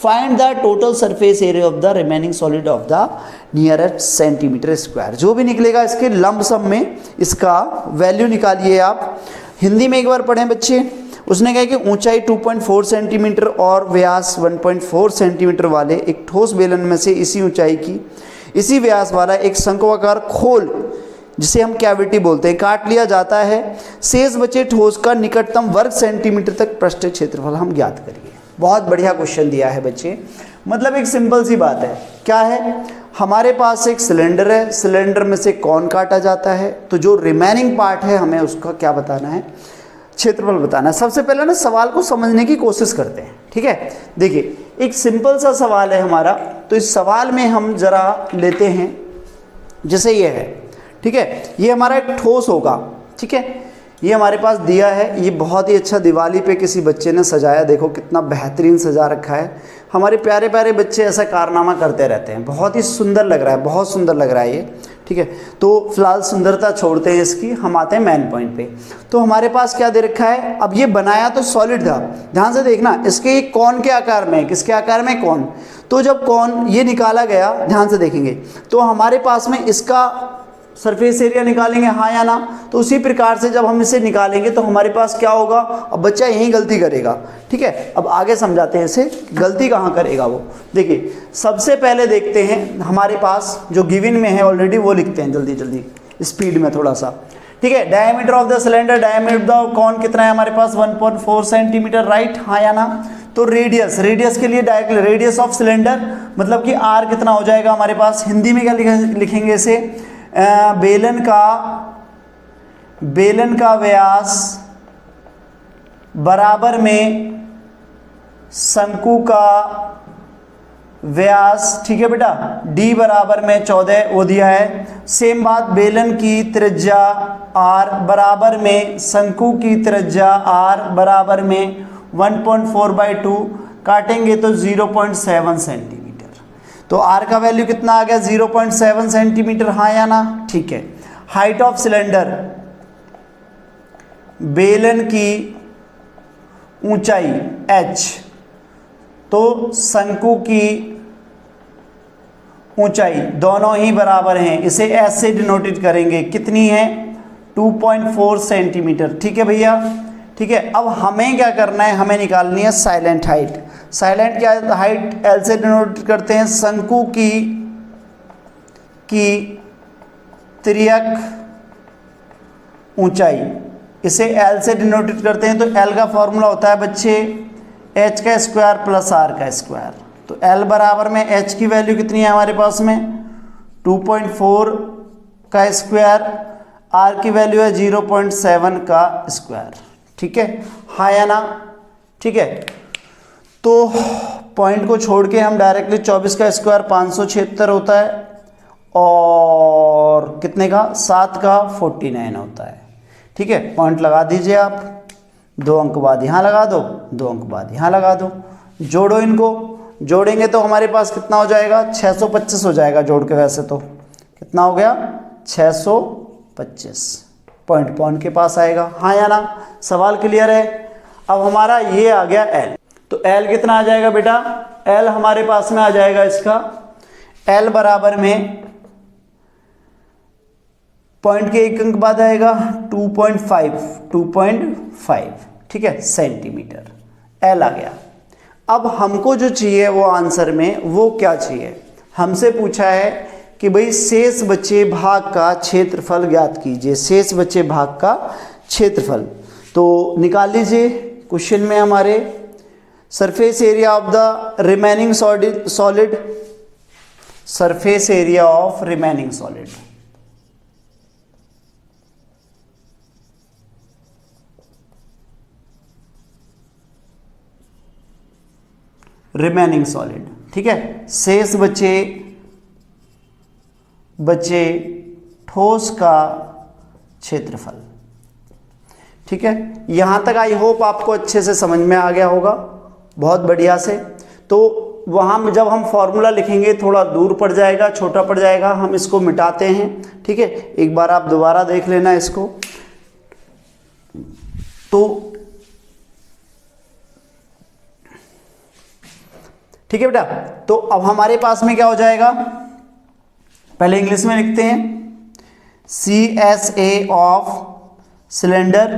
find the total surface area of the remaining solid of the nearest centimetre square. जो भी निकलेगा इसके लंब सम में इसका वैल्यू निकालिए आप। हिंदी में एक बार पढ़ें बच्चे। उसने कहा कि ऊंचाई 2.4 सेंटीमीटर और व्यास 1.4 सेंटीमीटर वाले एक ठोस बेलन में से इसी ऊंचाई की, इसी व्यास वाला एक शंक्वाकार खोल, जिसे हम कैविटी बोलते हैं, काट लिया जाता है। शेष बचे ठोस का निकटतम वर्ग सेंटीमीटर तक पृष्ठ क्षेत्रफल हम ज्ञात करिए। बहुत बढ़िया क्वेश्चन दिया है बच्चे। मतलब एक सिंपल सी बात है, क्या है, हमारे पास एक सिलेंडर है, सिलेंडर में से कौन काटा जाता है, तो जो रिमेनिंग पार्ट है हमें उसका क्या बताना है, क्षेत्रफल बताना है। सबसे पहले ना सवाल को समझने की कोशिश करते हैं। ठीक है, देखिए एक सिंपल सा सवाल है हमारा, तो इस सवाल में हम जरा लेते हैं, जैसे ये है। ठीक है, ये हमारा एक ठोस होगा। ठीक है, ये हमारे पास दिया है, ये बहुत ही अच्छा दिवाली पे किसी बच्चे ने सजाया, देखो कितना बेहतरीन सजा रखा है। हमारे प्यारे प्यारे बच्चे ऐसा कारनामा करते रहते हैं, बहुत ही सुंदर लग रहा है, बहुत सुंदर लग रहा है ये। ठीक है, तो फिलहाल सुंदरता छोड़ते हैं इसकी, हम आते हैं मेन पॉइंट पे। तो हमारे पास क्या दे रखा है, अब ये बनाया तो सॉलिड था, ध्यान से देखना, इसके कौन के आकार में, किसके आकार में, कौन। तो जब कौन ये निकाला गया, ध्यान से देखेंगे, तो हमारे पास में इसका सरफेस एरिया निकालेंगे, हाँ या ना। तो उसी प्रकार से जब हम इसे निकालेंगे तो हमारे पास क्या होगा, अब बच्चा यही गलती करेगा। ठीक है, अब आगे समझाते हैं इसे, गलती कहाँ करेगा वो। देखिए सबसे पहले देखते हैं हमारे पास जो गिवन में है ऑलरेडी, वो लिखते हैं जल्दी जल्दी स्पीड में थोड़ा सा। ठीक है, diameter of the cylinder, diameter of कौन कितना है हमारे पास, 1.4 सेंटीमीटर, राइट, हाँ या ना। तो रेडियस के लिए डायरेक्ट रेडियस ऑफ सिलेंडर मतलब कि आर कितना हो जाएगा हमारे पास, हिंदी में क्या लिखेंगे इसे, बेलन का व्यास बराबर में शंकु का व्यास। ठीक है बेटा, d बराबर में 14 वो दिया है। सेम बात, बेलन की त्रिज्या r बराबर में शंकु की त्रिज्या r बराबर में 1.4/2, काटेंगे तो 0.7 सेंटीमीटर। तो r का वैल्यू कितना आ गया, 0.7 सेंटीमीटर, हाँ या ना। ठीक है, हाइट ऑफ सिलेंडर, बेलन की ऊंचाई h, तो शंकु की ऊंचाई दोनों ही बराबर हैं, इसे s से डिनोटेड करेंगे, कितनी है, 2.4 सेंटीमीटर। ठीक है भैया, ठीक है। अब हमें क्या करना है, हमें निकालनी है साइलेंट हाइट। साइलेंट क्या है, हाइट एल से डिनोट करते हैं, शंकु की तिर्यक ऊंचाई, इसे एल से डिनोटेड करते हैं। तो एल का फॉर्मूला होता है बच्चे एच का स्क्वायर प्लस आर का स्क्वायर। तो एल बराबर में एच की वैल्यू कितनी है हमारे पास में, 2.4 का स्क्वायर, आर की वैल्यू है 0.7 का स्क्वायर। ठीक है, हाँ या ना। ठीक है, तो पॉइंट को छोड़ के हम डायरेक्टली 24 का स्क्वायर 576 होता है, और कितने का, 7 का 49 होता है। ठीक है, पॉइंट लगा दीजिए आप, 2 अंक बाद यहाँ लगा दो, 2 अंक बाद यहाँ लगा दो, जोड़ो इनको, जोड़ेंगे तो हमारे पास कितना हो जाएगा, 625 हो जाएगा जोड़ के। वैसे तो कितना हो गया, 625 पॉइंट के पास आएगा, हाँ या ना। सवाल क्लियर है। अब हमारा ये आ गया एल, तो एल कितना आ जाएगा बेटा, एल हमारे पास में आ जाएगा इसका, एल बराबर में पॉइंट के एक अंक बाद आएगा 2.5, ठीक है, सेंटीमीटर। एल आ गया। अब हमको जो चाहिए वो आंसर में वो क्या चाहिए, हमसे पूछा है कि भाई शेष बचे भाग का क्षेत्रफल ज्ञात कीजिए, शेष बचे भाग का क्षेत्रफल। तो निकाल लीजिए क्वेश्चन में हमारे surface area of the remaining solid, surface area of remaining solid, remaining solid, ठीक है, शेष बचे ठोस का क्षेत्रफल। ठीक है, यहां तक आई होप आपको अच्छे से समझ में आ गया होगा, बहुत बढ़िया से। तो वहां जब हम फॉर्मूला लिखेंगे थोड़ा दूर पड़ जाएगा, छोटा पड़ जाएगा, हम इसको मिटाते हैं। ठीक है, एक बार आप दोबारा देख लेना इसको। तो ठीक है बेटा, तो अब हमारे पास में क्या हो जाएगा, पहले इंग्लिश में लिखते हैं, CSA ऑफ सिलेंडर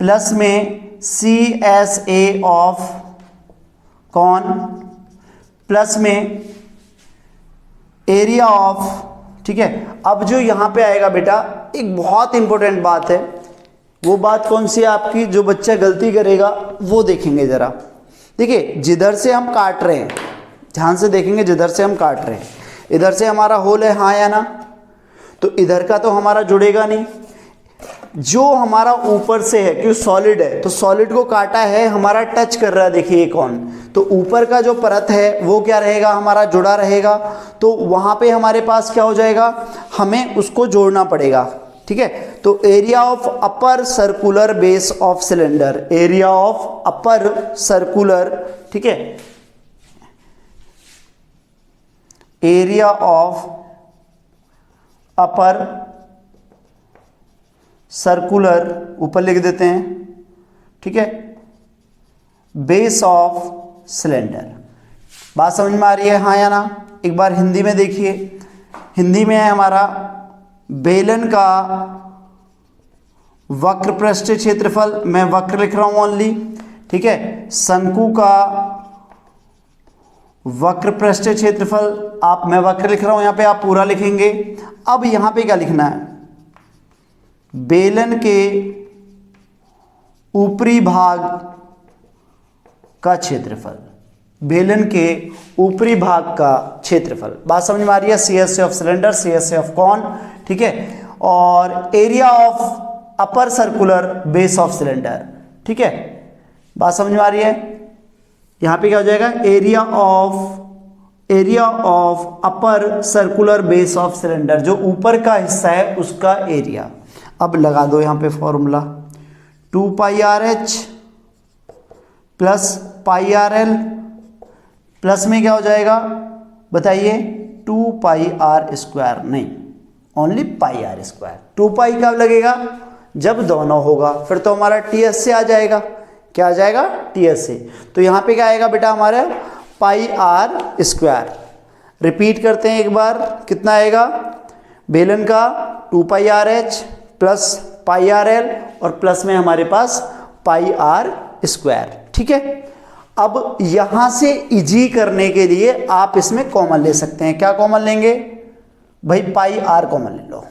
प्लस में CSA ऑफ कॉन प्लस में एरिया ऑफ। ठीक है, अब जो यहां पे आएगा बेटा, एक बहुत इंपॉर्टेंट बात है, वो बात कौन सी है आपकी, जो बच्चा गलती करेगा वो देखेंगे जरा। देखिए, जिधर से हम काट रहे हैं, ध्यान से देखेंगे, जिधर से हम काट रहे हैं, इधर से हमारा होल है, हाँ या ना, तो इधर का तो हमारा जुड़ेगा नहीं। जो हमारा ऊपर से है, क्योंकि सॉलिड है, तो सॉलिड को काटा है, हमारा टच कर रहा है, देखिए कौन, तो ऊपर का जो परत है वो क्या रहेगा, हमारा जुड़ा रहेगा। तो वहां पे हमारे पास क्या हो जाएगा, हमें उसको जोड़ना पड़ेगा। ठीक है, तो area of upper circular base of cylinder, area of upper circular, ठीक है, एरिया ऑफ अपर सर्कुलर, ऊपर लिख देते हैं, ठीक है, बेस ऑफ सिलेंडर। बात समझ में आ रही है, हाँ या ना। एक बार हिंदी में देखिए, हिंदी में है हमारा बेलन का वक्र पृष्ठीय क्षेत्रफल, मैं वक्र लिख रहा हूं ओनली। ठीक है, शंकु का वक्र पृष्ठीय क्षेत्रफल, आप, मैं वक्र लिख रहा हूं यहां पे, आप पूरा लिखेंगे। अब यहां पे क्या लिखना है, बेलन के ऊपरी भाग का क्षेत्रफल, बेलन के ऊपरी भाग का क्षेत्रफल। बात समझ में आ रही है, CSA of cylinder, CSA of cone, ठीक है, और area of upper circular base of cylinder. ठीक है, बात समझ में आ रही है। यहां पे क्या हो जाएगा, area of upper circular base of cylinder, जो ऊपर का हिस्सा है उसका एरिया। अब लगा दो यहां पे formula, 2πRH plus πRL plus में क्या हो जाएगा बताइए, 2πr², नहीं, ओनली πr²। 2π कब लगेगा, जब दोनों होगा, फिर तो हमारा TS से आ जाएगा। क्या आ जाएगा, TS से। तो यहां पे क्या आएगा बेटा, हमारा πr²। रिपीट करते हैं एक बार, कितना आएगा, बेलन का 2πRH प्लस πRL और प्लस में हमारे पास πr²। ठीक है, अब यहां से इजी करने के लिए आप इसमें कॉमन ले सकते हैं। क्या कॉमन लेंगे भाई, πr कॉमन ले लो।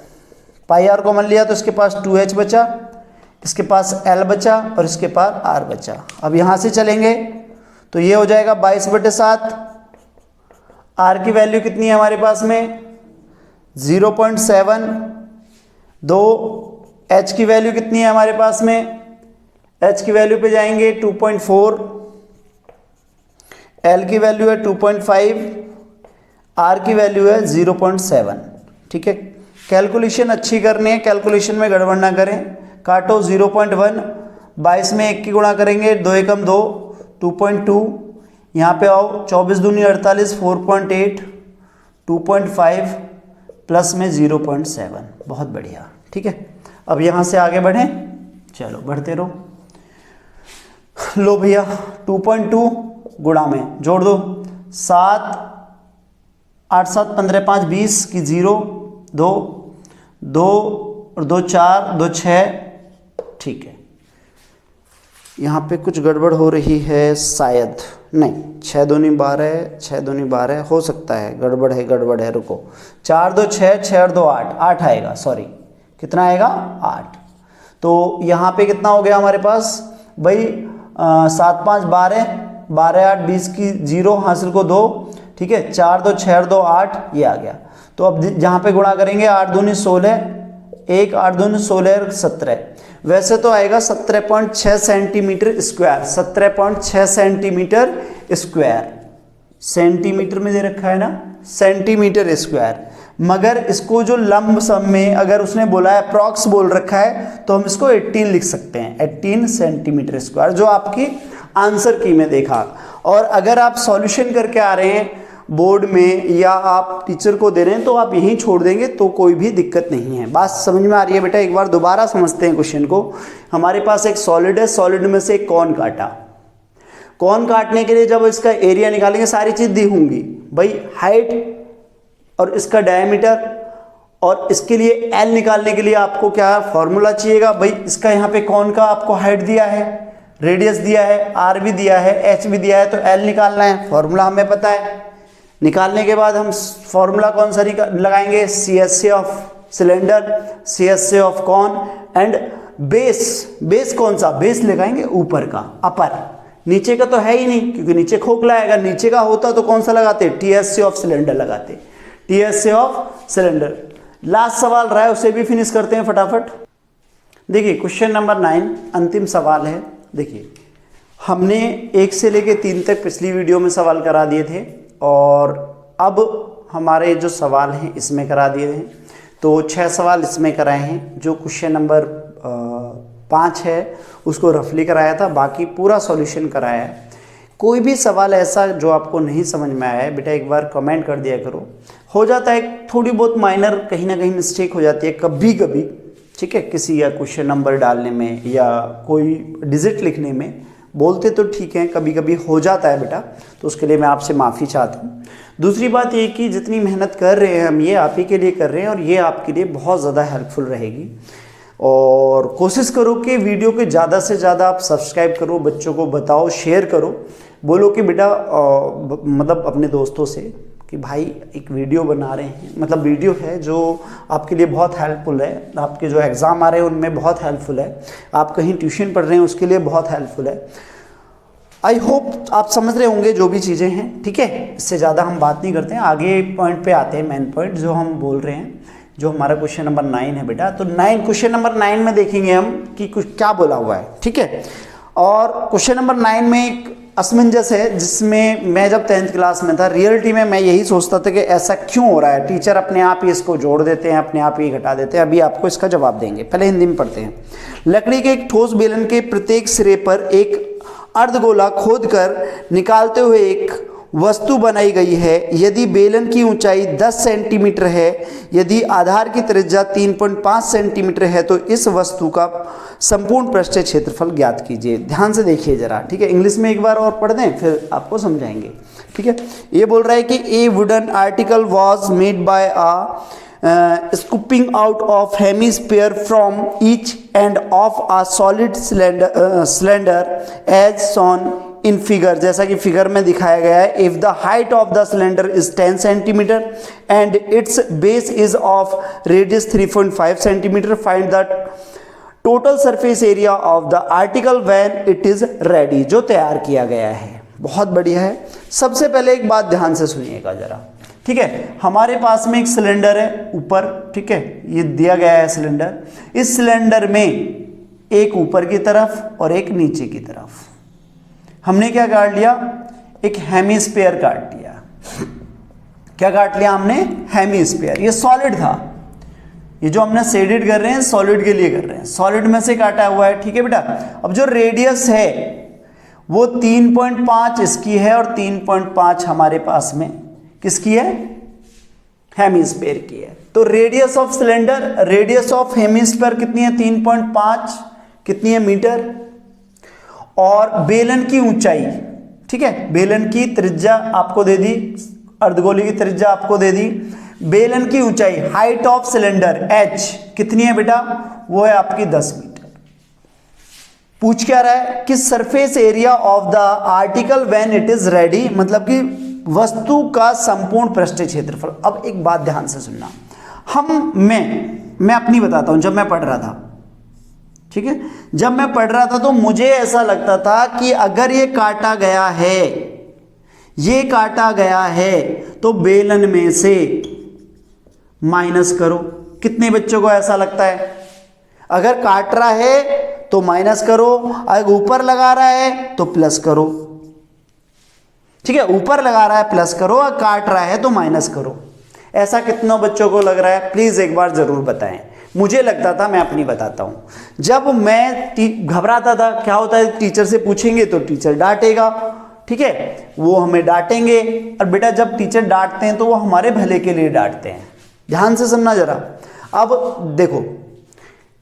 πr कॉमन लिया तो इसके पास 2h बचा, इसके पास l बचा और इसके पास r बचा। अब यहां से चलेंगे तो ये हो जाएगा 22/7। r की वैल्यू कितनी है हमारे पास में, 0.7। दो h की वैल्यू कितनी है हमारे पास में, h की वैल्यू पे जाएंगे 2.4, l की वैल्यू है 2.5, r की वैल्यू है 0.7। ठीक है, कैलकुलेशन अच्छी करनी है, कैलकुलेशन में गड़बड़ ना करें। काटो 0.1, 22 में 1 की गुणा करेंगे, 2 एकम 2, 2.2, यहाँ पे आओ, 24 दूनी 48, 4.8, 2.5 प्लस में 0.7। बहुत बढ़िया। ठीक है, अब यहाँ से आगे बढ़ें, चलो बढ़ते रहो। लो भैया, 2.2 गुणा में जोड़ दो, 7, 8, 7, 15, 5, 20 की 0, 2, 2 और 2 4, 2 6, ठीक है। यहाँ पे कुछ गड़बड़ हो रही है शायद, नहीं, 6 दूनी 12, 6 दूनी 12 हो सकता है, गड़बड़ है, रुको। 4 2 6, 6 और 2 8, 8 आएगा, सॉरी, कितना आएगा 8। तो यहाँ पे कितना हो गया हमारे पास भाई, 7 5 12, 12 8 20 की 0 हासिल को 2, ठीक है। 4 2 6 और 2 8, ये आ गया। तो अब जहाँ पे गुणा करेंगे 8 दूनी 16, 1 8 दूनी 16 और 17, वैसे तो आएगा 17.6 centimetre square, 17.6 centimetre square, centimetre में दे रखा है ना, सेंटीमीटर स्क्वायर। मगर इसको जो लंब सम में अगर उसने बोला है, अप्रॉक्स बोल रखा है, तो हम इसको 18 लिख सकते हैं, 18 सेंटीमीटर स्क्वायर, जो आपकी आंसर की में देखा। और अगर आप सॉल्यूशन करके आ रहे हैं बोर्ड में या आप टीचर को दे रहे हैं तो आप यहीं छोड़ देंगे तो कोई भी दिक्कत नहीं है। बात समझ में आ रही है बेटा? एक बार दोबारा समझते हैं क्वेश्चन को। हमारे पास एक सॉलिड है, सॉलिड में से एक कॉन काटा। कॉन काटने के लिए जब इसका एरिया निकालेंगे सारी चीज दी होंगी भाई, हाइट और इसका डायमीटर, और इसके लिए एल निकालने के लिए आपको क्या फॉर्मूला चाहिएगा भाई? इसका यहाँ पे कॉन का आपको हाइट दिया है, रेडियस दिया है, आर भी दिया है, एच भी दिया है, तो एल निकालना है, फॉर्मूला हमें पता है। निकालने के बाद हम फॉर्मूला कौन सा लगाएंगे? CSA of cylinder, CSA of cone, and base कौन सा? बेस लगाएंगे ऊपर का, अपर। नीचे का तो है ही नहीं क्योंकि नीचे खोखला है, अगर नीचे का होता तो कौन सा लगाते? TSA ऑफ सिलेंडर लगाते, TSA ऑफ सिलेंडर। लास्ट सवाल रहा है, उसे भी फिनिश करते हैं फटाफट। देखिए क्वेश्चन नंबर 9 अंतिम सवाल है। देखिए हमने 1 से लेके 3 तक पिछली वीडियो में सवाल करा दिए थे, और अब हमारे जो सवाल हैं इसमें करा दिए हैं। तो 6 सवाल इसमें कराए हैं। जो क्वेश्चन नंबर 5 है उसको रफली कराया था, बाकी पूरा सॉल्यूशन कराया है। कोई भी सवाल ऐसा जो आपको नहीं समझ में आया है बेटा, एक बार कमेंट कर दिया करो। हो जाता है थोड़ी बहुत माइनर कहीं ना कहीं मिस्टेक हो जाती है कभी कभी, ठीक है, किसी या क्वेश्चन नंबर डालने में या कोई डिजिट लिखने में, बोलते तो ठीक है, कभी कभी हो जाता है बेटा, तो उसके लिए मैं आपसे माफ़ी चाहता हूँ। दूसरी बात ये कि जितनी मेहनत कर रहे हैं हम, ये आप ही के लिए कर रहे हैं, और ये आपके लिए बहुत ज़्यादा हेल्पफुल रहेगी। और कोशिश करो कि वीडियो के ज़्यादा से ज़्यादा आप सब्सक्राइब करो, बच्चों को बताओ, शेयर करो, बोलो कि बेटा मतलब अपने दोस्तों से कि भाई एक वीडियो बना रहे हैं, मतलब वीडियो है जो आपके लिए बहुत हेल्पफुल है, आपके जो एग्ज़ाम आ रहे हैं उनमें बहुत हेल्पफुल है, आप कहीं ट्यूशन पढ़ रहे हैं उसके लिए बहुत हेल्पफुल है। आई होप आप समझ रहे होंगे जो भी चीज़ें हैं, ठीक है। इससे ज़्यादा हम बात नहीं करते हैं, आगे पॉइंट पे आते हैं, मेन पॉइंट जो हम बोल रहे हैं, जो हमारा क्वेश्चन नंबर 9 है बेटा। तो क्वेश्चन नंबर 9 में देखेंगे हम कि कुछ क्या बोला हुआ है, ठीक है। और क्वेश्चन नंबर 9 में एक असमंजस है, जिसमें मैं जब 10th क्लास में था, रियलिटी में मैं यही सोचता था कि ऐसा क्यों हो रहा है, टीचर अपने आप ही इसको जोड़ देते हैं, अपने आप ही घटा देते हैं। अभी आपको इसका जवाब देंगे, पहले हिंदी में पढ़ते हैं। लकड़ी के एक ठोस बेलन के प्रत्येक सिरे पर एक अर्धगोला खोदकर निकालते हुए एक वस्तु बनाई गई है। यदि बेलन की ऊंचाई 10 सेंटीमीटर है, यदि आधार की त्रिज्या 3.5 सेंटीमीटर है, तो इस वस्तु का संपूर्ण पृष्ठीय क्षेत्रफल ज्ञात कीजिए। ध्यान से देखिए जरा, ठीक है। इंग्लिश में एक बार और पढ़ दें फिर आपको समझाएंगे, ठीक है। ये बोल रहा है कि ए wooden article was made by scooping out of hemisphere from each end of a solid cylinder as shown in figure। जैसा कि फिगर में दिखाया गया है, if the height of the cylinder is 10 centimeter and its base is of radius 3.5 centimeter, find the total surface area of the article when it is ready। जो तैयार किया गया है, बहुत बढ़िया है। सबसे पहले एक बात ध्यान से सुनिएगा जरा, ठीक है। हमारे पास में एक सिलेंडर है ऊपर, ठीक है, ये दिया गया है सिलेंडर। इस सिलेंडर में एक ऊपर की तरफ और एक नीचे की तरफ हमने क्या काट लिया? एक हेमिस्फीयर काट लिया। क्या काट लिया हमने? हेमिस्फीयर। ये सॉलिड था, ये जो हमने शेडेड कर रहे हैं सॉलिड के लिए कर रहे हैं, सॉलिड में से काटा हुआ है, ठीक है बेटा। अब जो रेडियस है वो 3.5 इसकी है और 3.5 हमारे पास में किसकी है? हेमिस्फीयर की है। तो radius of cylinder, radius of hemisphere कितनी है? 3.5 कितनी है? मीटर। और बेलन की ऊंचाई, ठीक है, बेलन की त्रिज्या आपको दे दी, अर्धगोले की त्रिज्या आपको दे दी, बेलन की ऊंचाई, हाइट ऑफ सिलेंडर h कितनी है बेटा, वो है आपकी 10 मीटर। पूछ क्या रहा है कि surface area of the article when it is ready, मतलब कि वस्तु का संपूर्ण पृष्ठीय क्षेत्रफल। अब एक बात ध्यान से सुनना, मैं अपनी बताता हूं, जब मैं पढ़ रहा था, ठीक है, जब मैं पढ़ रहा था तो मुझे ऐसा लगता था कि अगर ये काटा गया है, ये काटा गया है, तो बेलन में से माइनस करो। कितने बच्चों को ऐसा लगता है? अगर काट रहा है तो माइनस करो, अगर ऊपर लगा रहा है तो प्लस करो। ठीक है, ऊपर लगा रहा है प्लस करो, और काट रहा है तो माइनस करो। ऐसा कितनों बच्चों को लग रहा है? प्लीज एक बार जरूर बताएं। मुझे लगता था, मैं अपनी बताता हूं। जब मैं घबराता था, क्या होता है, टीचर से पूछेंगे तो टीचर डांटेगा, ठीक है, वो हमें डांटेंगे। और बेटा जब टीचर डांटते हैं तो वो हमारे भले के लिए डांटते हैं। ध्यान से सुनना जरा। अब देखो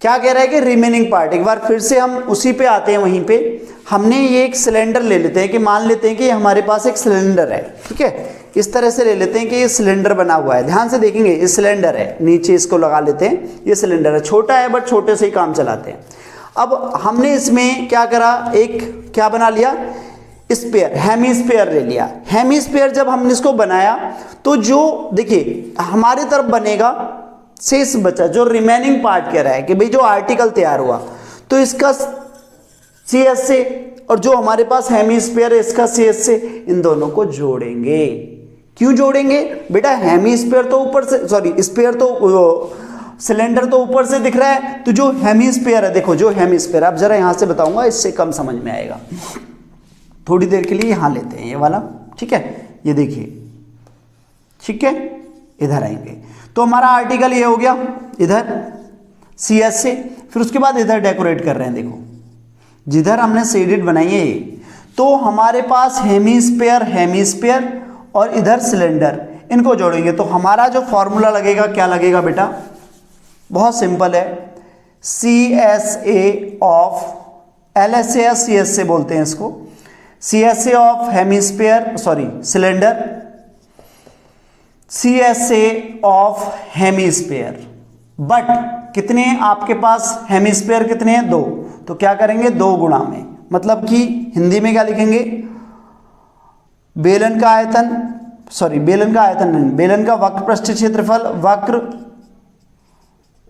क्या कह रहा है कि रिमेनिंग पार्ट, एक बार फिर से हम उसी पे आते हैं, वहीं पे हमने ये एक सिलेंडर ले लेते हैं, कि मान लेते हैं कि हमारे पास एक सिलेंडर है, ठीक है, इस तरह से ले लेते हैं कि ये सिलेंडर बना हुआ है। ध्यान से देखेंगे, ये सिलेंडर है, नीचे इसको लगा लेते हैं, ये सिलेंडर है, छोटा है बट छोटे से ही काम चलाते हैं। अब हमने इसमें क्या करा, एक क्या बना लिया, स्पेयर, हेमीस्फीयर ले लिया। हेमीस्फीयर जब हमने इसको बनाया तो जो देखिए हमारी तरफ बनेगा, शेष बचा जो रिमेनिंग पार्ट कह रहा है कि भाई जो आर्टिकल तैयार हुआ तो इसका CS से, और जो हमारे पास हेमीस्फीयर है इसका CS से, इन दोनों को जोड़ेंगे। क्यों जोड़ेंगे बेटा? हेमीस्फीयर तो ऊपर से, सॉरी स्फीयर तो, सिलेंडर तो ऊपर से दिख रहा है, तो जो हेमीस्फीयर है, देखो जो हेमीस्फीयर, अब जरा यहां से बताऊंगा, इससे कम समझ में आएगा। थोड़ी देर के लिए यहां लेते हैं ये वाला, ठीक है, ये देखिए, ठीक है, इधर आएंगे तो हमारा आर्टिकल ये हो गया इधर CS से। फिर उसके बाद इधर डेकोरेट कर रहे हैं, देखो जिधर हमने शेडेड बनाई है ये, तो हमारे पास हेमीस्फीयर, हेमीस्फीयर और इधर सिलेंडर, इनको जोड़ेंगे तो हमारा जो फॉर्मूला लगेगा, क्या लगेगा बेटा? बहुत सिंपल है, CSA ऑफ, LSA या CSA बोलते हैं इसको, CSA of hemisphere, sorry cylinder, CSA of hemisphere. But कितने आपके पास हेमीस्फीयर कितने हैं? 2, तो क्या करेंगे 2 गुणा में, मतलब कि हिंदी में क्या लिखेंगे, बेलन का आयतन, सॉरी बेलन का आयतन नहीं, बेलन का वक्र पृष्ठीय क्षेत्रफल, वक्र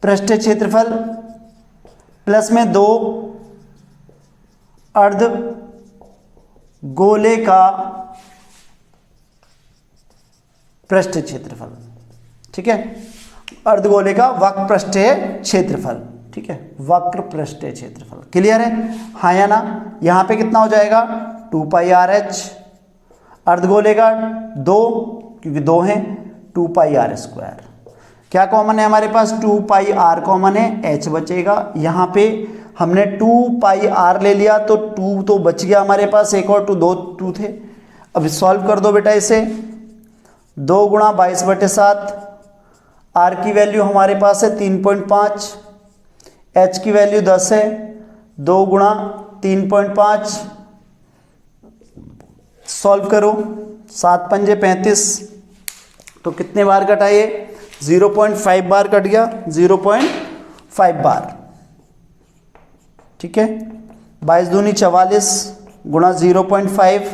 पृष्ठीय क्षेत्रफल प्लस में 2 अर्ध गोले का पृष्ठीय क्षेत्रफल, ठीक है, अर्धगोले का वक्र पृष्ठीय क्षेत्रफल, ठीक है, वक्र पृष्ठीय क्षेत्रफल। क्लियर है? हाँ या ना? यहां पे कितना हो जाएगा? 2πRh, अर्धगोले का 2, क्योंकि 2 हैं, 2πr²। क्या कॉमन है हमारे पास? 2πr कॉमन है, h बचेगा। यहां पे हमने 2πr ले लिया तो 2 तो बच गया हमारे पास, एक और 2 थे। अब सॉल्व कर दो बेटा इसे, 2 गुणा 22/7, R की वैल्यू हमारे पास है 3.5, H की वैल्यू 10 है, 2 गुणा 3.5, सॉल्व करो, 7 पंजे 35, तो कितने बार कटा ये? 0.5 बार कट गया, 0.5 बार, ठीक है। 22 दूनी 44 गुणा 0.5,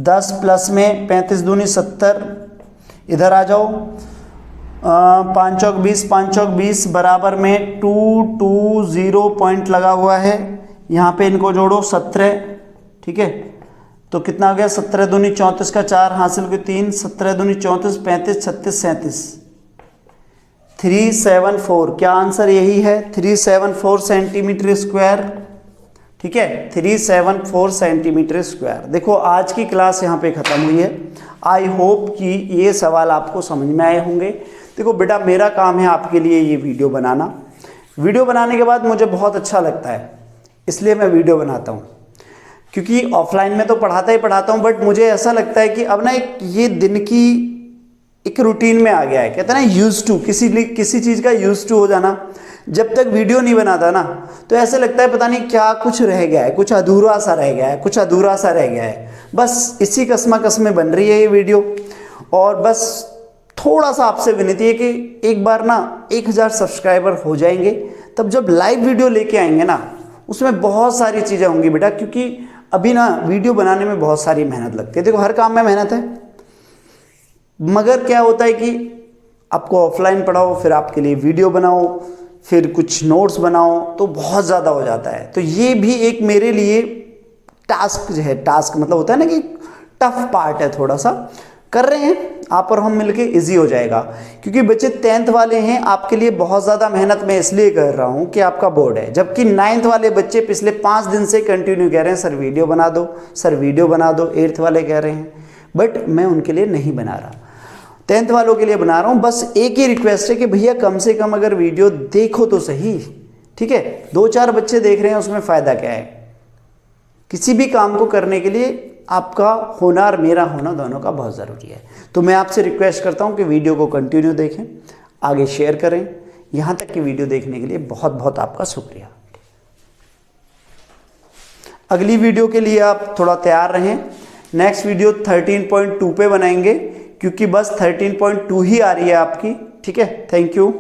10 प्लस में 35 दूनी 70, इधर आ जाओ, 5 चौक 20, 5 चौक 20 बराबर में 220 पॉइंट लगा हुआ है, यहाँ पे इनको जोड़ो 17, ठीक है, तो कितना हो गया? 17 दूनी 34 का 4 हासिल के 3, 17 दूनी 34, 35, 36, 37, 374। क्या आंसर यही है? 374 सेंटीमीटर स्क्वायर, ठीक है, 374 सेंटीमीटर स्क्वायर। देखो आज की क्लास यहाँ पे ख़त्म हुई है। आई होप कि ये सवाल आपको समझ में आए होंगे। देखो बेटा, मेरा काम है आपके लिए ये वीडियो बनाना। वीडियो बनाने के बाद मुझे बहुत अच्छा लगता है, इसलिए मैं वीडियो बनाता हूँ, क्योंकि ऑफलाइन में तो पढ़ाता ही पढ़ाता हूँ, बट मुझे ऐसा लगता है कि अब ना एक ये दिन की एक रूटीन में आ गया है, कहते हैं ना यूज टू, किसी चीज़ का यूज टू हो जाना। जब तक वीडियो नहीं बनाता ना तो ऐसे लगता है पता नहीं क्या कुछ रह गया है, कुछ अधूरा सा रह गया है, कुछ अधूरा सा रह गया है। बस इसी कस्मा कसमें बन रही है ये वीडियो, और बस थोड़ा सा आपसे विनती है कि एक बार ना 1000 सब्सक्राइबर हो जाएंगे, तब जब लाइव वीडियो लेके आएंगे ना, उसमें बहुत सारी चीज़ें होंगी बेटा, क्योंकि अभी ना वीडियो बनाने में बहुत सारी मेहनत लगती है। देखो हर काम में मेहनत है, मगर क्या होता है कि आपको ऑफलाइन पढ़ाओ, फिर आपके लिए वीडियो बनाओ, फिर कुछ नोट्स बनाओ, तो बहुत ज़्यादा हो जाता है। तो ये भी एक मेरे लिए टास्क है, टास्क मतलब होता है ना कि टफ पार्ट है, थोड़ा सा कर रहे हैं आप और हम मिलके, इजी हो जाएगा। क्योंकि बच्चे 10th वाले हैं, आपके लिए बहुत ज़्यादा मेहनत मैं इसलिए कर रहा हूँ कि आपका बोर्ड है, जबकि 9th वाले बच्चे पिछले 5 दिन से कंटिन्यू कह रहे हैं सर वीडियो बना दो, सर वीडियो बना दो। 8th वाले कह रहे हैं, बट मैं उनके लिए नहीं बना रहा, 10th वालों के लिए बना रहा हूँ। बस एक ही रिक्वेस्ट है कि भैया कम से कम अगर वीडियो देखो तो सही, ठीक है। 2-4 बच्चे देख रहे हैं, उसमें फ़ायदा क्या है। किसी भी काम को करने के लिए आपका होना और मेरा होना दोनों का बहुत ज़रूरी है। तो मैं आपसे रिक्वेस्ट करता हूँ कि वीडियो को कंटिन्यू देखें, आगे शेयर करें। यहाँ तक की वीडियो देखने के लिए बहुत बहुत आपका शुक्रिया। अगली वीडियो के लिए आप थोड़ा तैयार रहें। नेक्स्ट वीडियो 13.2 पे बनाएंगे, क्योंकि बस 13.2 ही आ रही है आपकी, ठीक है। Thank you.